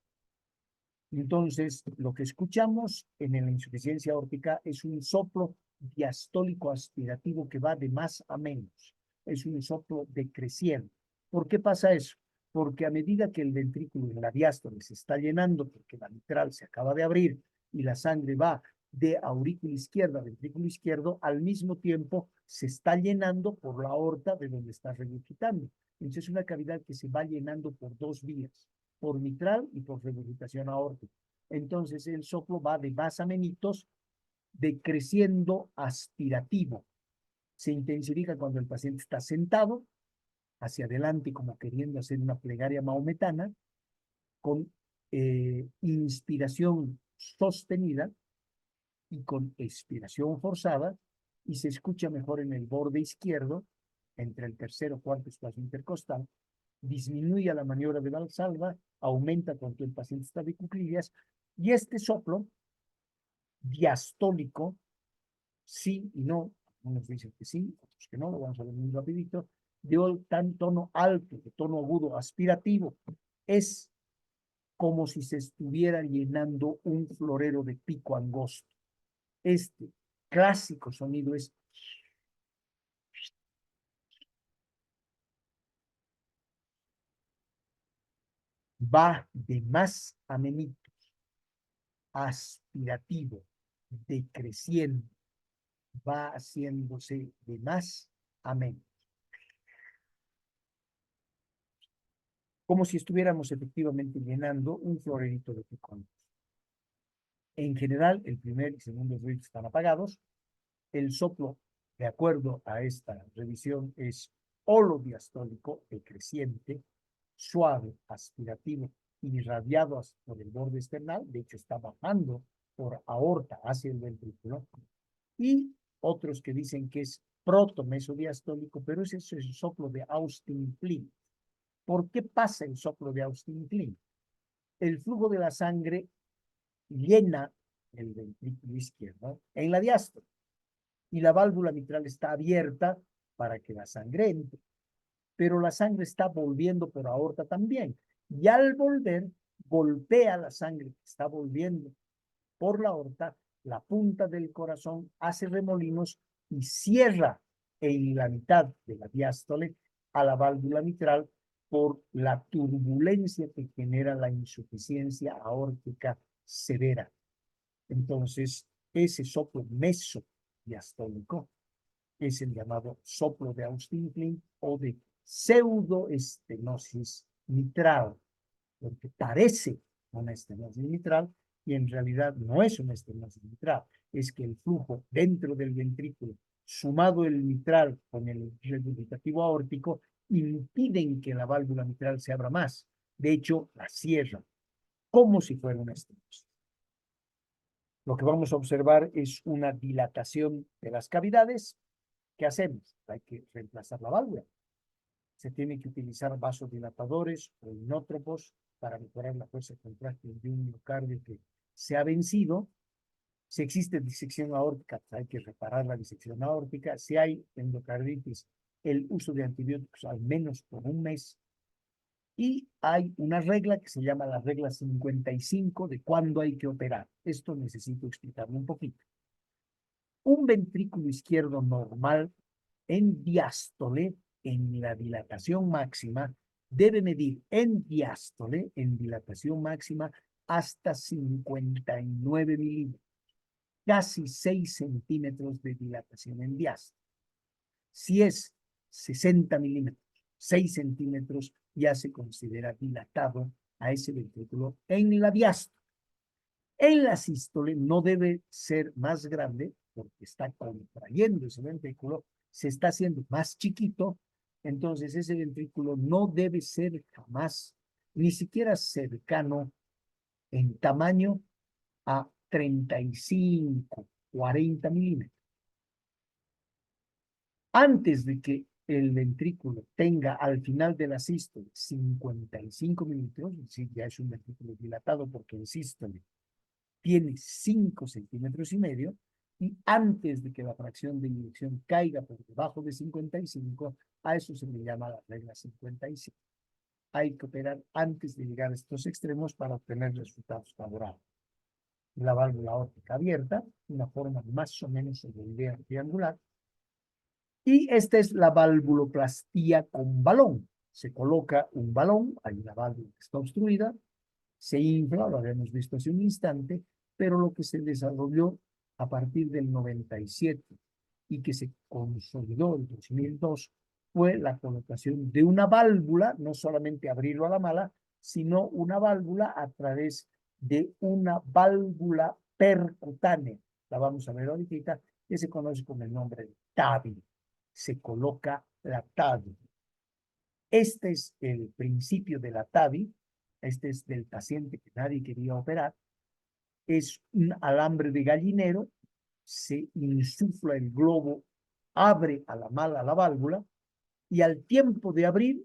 Entonces, lo que escuchamos en la insuficiencia aórtica es un soplo diastólico aspirativo que va de más a menos. Es un soplo decreciente. ¿Por qué pasa eso? Porque a medida que el ventrículo en la diástole se está llenando, porque la mitral se acaba de abrir y la sangre va de aurícula izquierda a ventrículo izquierdo, al mismo tiempo se está llenando por la aorta de donde está regurgitando. Entonces es una cavidad que se va llenando por dos vías, por mitral y por regurgitación aórtica. Entonces el soplo va de más a menos, decreciendo aspirativo. Se intensifica cuando el paciente está sentado hacia adelante como queriendo hacer una plegaria maometana, con inspiración sostenida y con expiración forzada, y se escucha mejor en el borde izquierdo, entre el tercer o cuarto espacio intercostal, disminuye a la maniobra de Valsalva, aumenta cuando el paciente está de cuclillas, y este soplo diastólico, sí y no, unos dicen que sí, otros que no, lo vamos a ver muy rapidito, de tono alto, de tono agudo, aspirativo, es como si se estuviera llenando un florero de pico angosto. Este clásico sonido es va de más a menos, aspirativo, decreciendo, va haciéndose de más a menos. Como si estuviéramos efectivamente llenando un florerito de pico. En general, el primer y segundo ruido están apagados. El soplo, de acuerdo a esta revisión, es holodiastólico, decreciente, suave, aspirativo, irradiado por el borde external, de hecho está bajando por aorta hacia el ventrículo, y otros que dicen que es protomesodiastólico, pero ese es el soplo de Austin-Flint. ¿Por qué pasa el soplo de Austin-Flint? El flujo de la sangre llena el ventrículo izquierdo en la diástole y la válvula mitral está abierta para que la sangre entre, pero la sangre está volviendo por aorta también, y al volver golpea la sangre que está volviendo por la aorta, la punta del corazón hace remolinos y cierra en la mitad de la diástole a la válvula mitral por la turbulencia que genera la insuficiencia aórtica severa. Entonces, ese soplo mesodiastólico es el llamado soplo de Austin-Flint o de pseudoestenosis mitral, porque parece una estenosis mitral y en realidad no es una estenosis mitral, es que el flujo dentro del ventrículo, sumado el mitral con el regurgitativo aórtico, impiden que la válvula mitral se abra más. De hecho, la cierra, como si fuera una estenosis. Lo que vamos a observar es una dilatación de las cavidades. ¿Qué hacemos? Hay que reemplazar la válvula. Se tiene que utilizar vasodilatadores o inótropos para mejorar la fuerza contráctil de un miocardio que se ha vencido. Si existe disección aórtica, hay que reparar la disección aórtica. Si hay endocarditis, el uso de antibióticos al menos por un mes. Y hay una regla que se llama la regla 55 de cuándo hay que operar. Esto necesito explicarlo un poquito. Un ventrículo izquierdo normal en diástole, en la dilatación máxima, debe medir en diástole, en dilatación máxima, hasta 59 milímetros, casi 6 centímetros de dilatación en diástole. Si es 60 milímetros, 6 centímetros, ya se considera dilatado a ese ventrículo en la diástole. En la sístole no debe ser más grande porque está contrayendo ese ventrículo, se está haciendo más chiquito, entonces ese ventrículo no debe ser jamás, ni siquiera cercano en tamaño a 35, 40 milímetros. Antes de que el ventrículo tenga al final de la sístole 55 milímetros, es decir, ya es un ventrículo dilatado porque en sístole tiene 5,5 centímetros, y antes de que la fracción de inyección caiga por debajo de 55, a eso se le llama la regla 55. Hay que operar antes de llegar a estos extremos para obtener resultados favorables. La válvula aórtica abierta, una forma más o menos de idea triangular. Y esta es la valvuloplastía con balón. Se coloca un balón, hay una válvula que está obstruida, se infla, lo habíamos visto hace un instante, pero lo que se desarrolló a partir del 97 y que se consolidó en 2002 fue la colocación de una válvula, no solamente abrirlo a la mala, sino una válvula a través de una válvula percutánea. La vamos a ver ahorita, que se conoce con el nombre de TAVI. Se coloca la TAVI. Este es el principio de la TAVI. Este es del paciente que nadie quería operar. Es un alambre de gallinero, se insufla el globo, abre a la mala la válvula, y al tiempo de abrir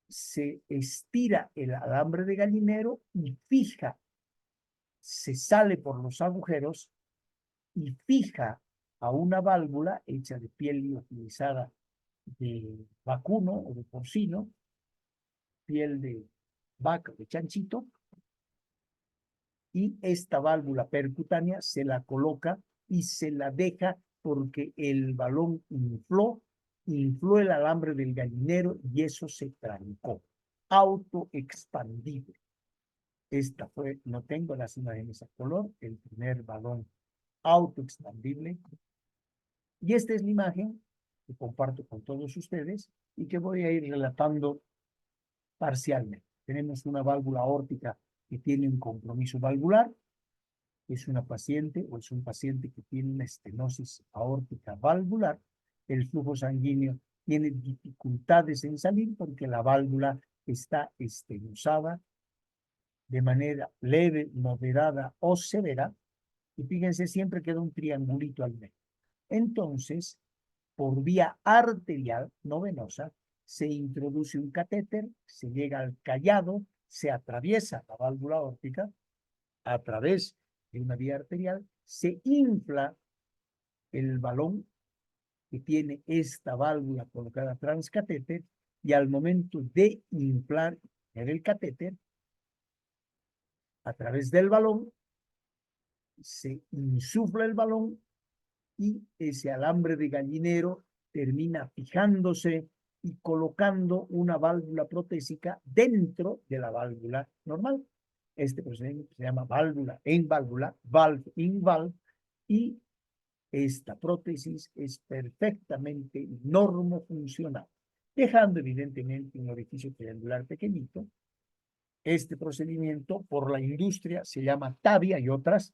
se estira el alambre de gallinero y fija, se sale por los agujeros y fija a una válvula hecha de piel liofilizada de vacuno o de porcino, piel de vaca o de chanchito, y esta válvula percutánea se la coloca y se la deja porque el balón infló el alambre del gallinero y eso se trancó. Autoexpandible. Esta fue, no tengo las imágenes a color, el primer balón autoexpandible. Y esta es la imagen que comparto con todos ustedes y que voy a ir relatando parcialmente. Tenemos una válvula aórtica que tiene un compromiso valvular. Es una paciente o es un paciente que tiene una estenosis aórtica valvular. El flujo sanguíneo tiene dificultades en salir porque la válvula está estenosada de manera leve, moderada o severa. Y fíjense, siempre queda un triangulito al medio. Entonces, por vía arterial, no venosa, se introduce un catéter, se llega al callado, se atraviesa la válvula aórtica a través de una vía arterial, se infla el balón que tiene esta válvula colocada transcatéter, y al momento de inflar el catéter, a través del balón, se insufla el balón y ese alambre de gallinero termina fijándose y colocando una válvula protésica dentro de la válvula normal. Este procedimiento se llama válvula en válvula, valve in valve, y esta prótesis es perfectamente normofuncional, dejando evidentemente un orificio triangular pequeñito. Este procedimiento por la industria se llama TAVI y otras,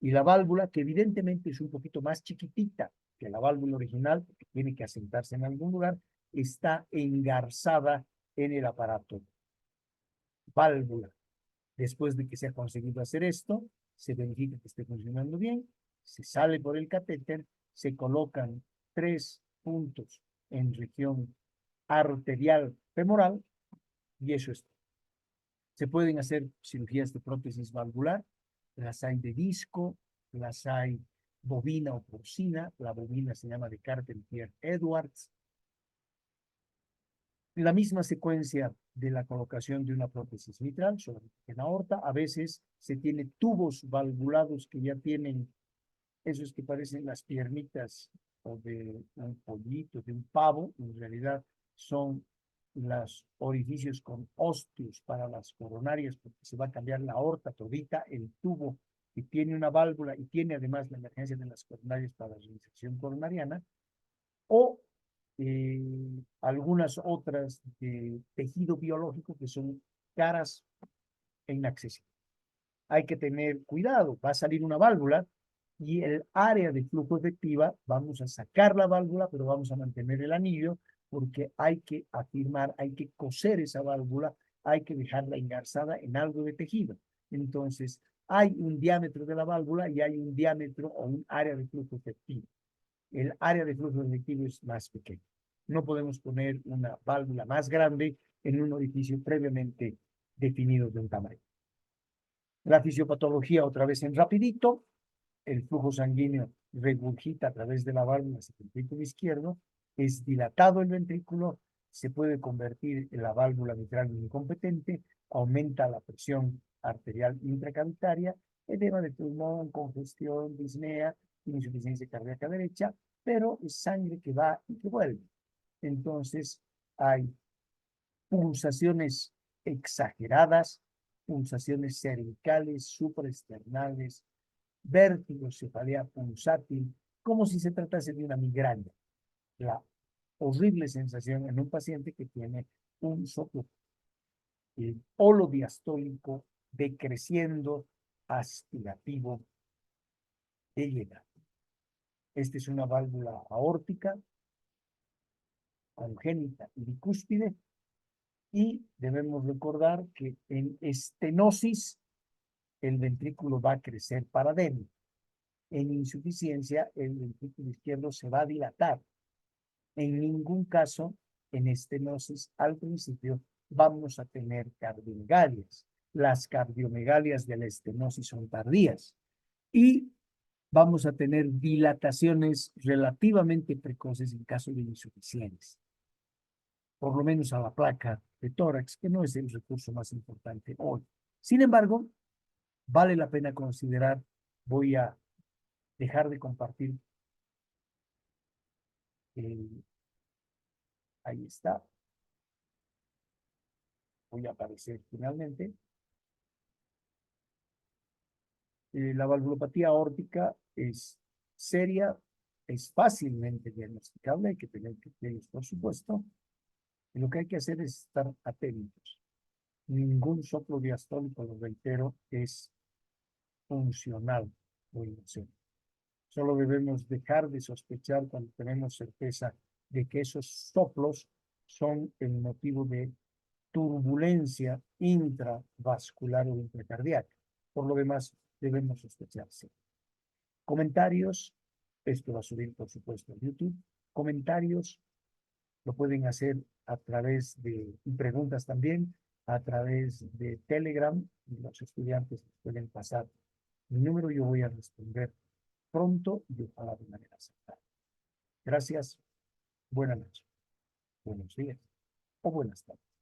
y la válvula, que evidentemente es un poquito más chiquitita que la válvula original, porque tiene que asentarse en algún lugar, está engarzada en el aparato. Válvula. Después de que se ha conseguido hacer esto, se verifica que esté funcionando bien, se sale por el catéter, se colocan 3 puntos en región arterial femoral, y eso es. Se pueden hacer cirugías de prótesis valvular, las hay de disco, las hay bovina o porcina. La bovina se llama de Carpentier-Edwards. La misma secuencia de la colocación de una prótesis mitral, solamente en aorta. A veces se tiene tubos valvulados que ya tienen esos que parecen las piernitas o de un pollito, de un pavo. En realidad son los orificios con ósteos para las coronarias, porque se va a cambiar la aorta todita, el tubo que tiene una válvula y tiene además la emergencia de las coronarias para la reinserción coronariana, o algunas otras de tejido biológico que son caras e inaccesibles. Hay que tener cuidado, va a salir una válvula y el área de flujo efectiva, vamos a sacar la válvula, pero vamos a mantener el anillo, porque hay que afirmar, hay que coser esa válvula, hay que dejarla engarzada en algo de tejido. Entonces, hay un diámetro de la válvula y hay un diámetro o un área de flujo efectivo. El área de flujo efectivo es más pequeño. No podemos poner una válvula más grande en un orificio previamente definido de un tamaño. La fisiopatología, otra vez en rapidito, el flujo sanguíneo regurgita a través de la válvula hacia el ventrículo izquierdo, es dilatado el ventrículo, se puede convertir en la válvula mitral incompetente, aumenta la presión arterial intracavitaria, edema de pulmón, congestión, disnea, insuficiencia cardíaca derecha, pero es sangre que va y que vuelve. Entonces hay pulsaciones exageradas, pulsaciones cervicales, supraesternales, vértigo, cefalea pulsátil, como si se tratase de una migraña. La horrible sensación en un paciente que tiene un soplo holodiastólico decreciendo aspirativo de llegada. Esta es una válvula aórtica, congénita y bicúspide, y debemos recordar que en estenosis el ventrículo va a crecer para adentro. En insuficiencia, el ventrículo izquierdo se va a dilatar. En ningún caso, en estenosis, al principio, vamos a tener cardiomegalias. Las cardiomegalias de la estenosis son tardías. Y vamos a tener dilataciones relativamente precoces en caso de insuficiencia. Por lo menos a la placa de tórax, que no es el recurso más importante hoy. Sin embargo, vale la pena considerar, voy a dejar de compartir, ahí está, voy a aparecer finalmente. La valvulopatía aórtica es seria, es fácilmente diagnosticable, hay que tener criterios, por supuesto, y lo que hay que hacer es estar atentos. Ningún soplo diastólico, lo reitero, es funcional o inocente. Solo debemos dejar de sospechar cuando tenemos certeza de que esos soplos son el motivo de turbulencia intravascular o intracardíaca. Por lo demás, debemos sospecharse. Comentarios, esto va a subir por supuesto a YouTube. Comentarios lo pueden hacer a través de, y preguntas también, a través de Telegram, y los estudiantes pueden pasar mi número, yo voy a responder pronto y ojalá de manera aceptada. Gracias, buenas noches, buenos días o buenas tardes.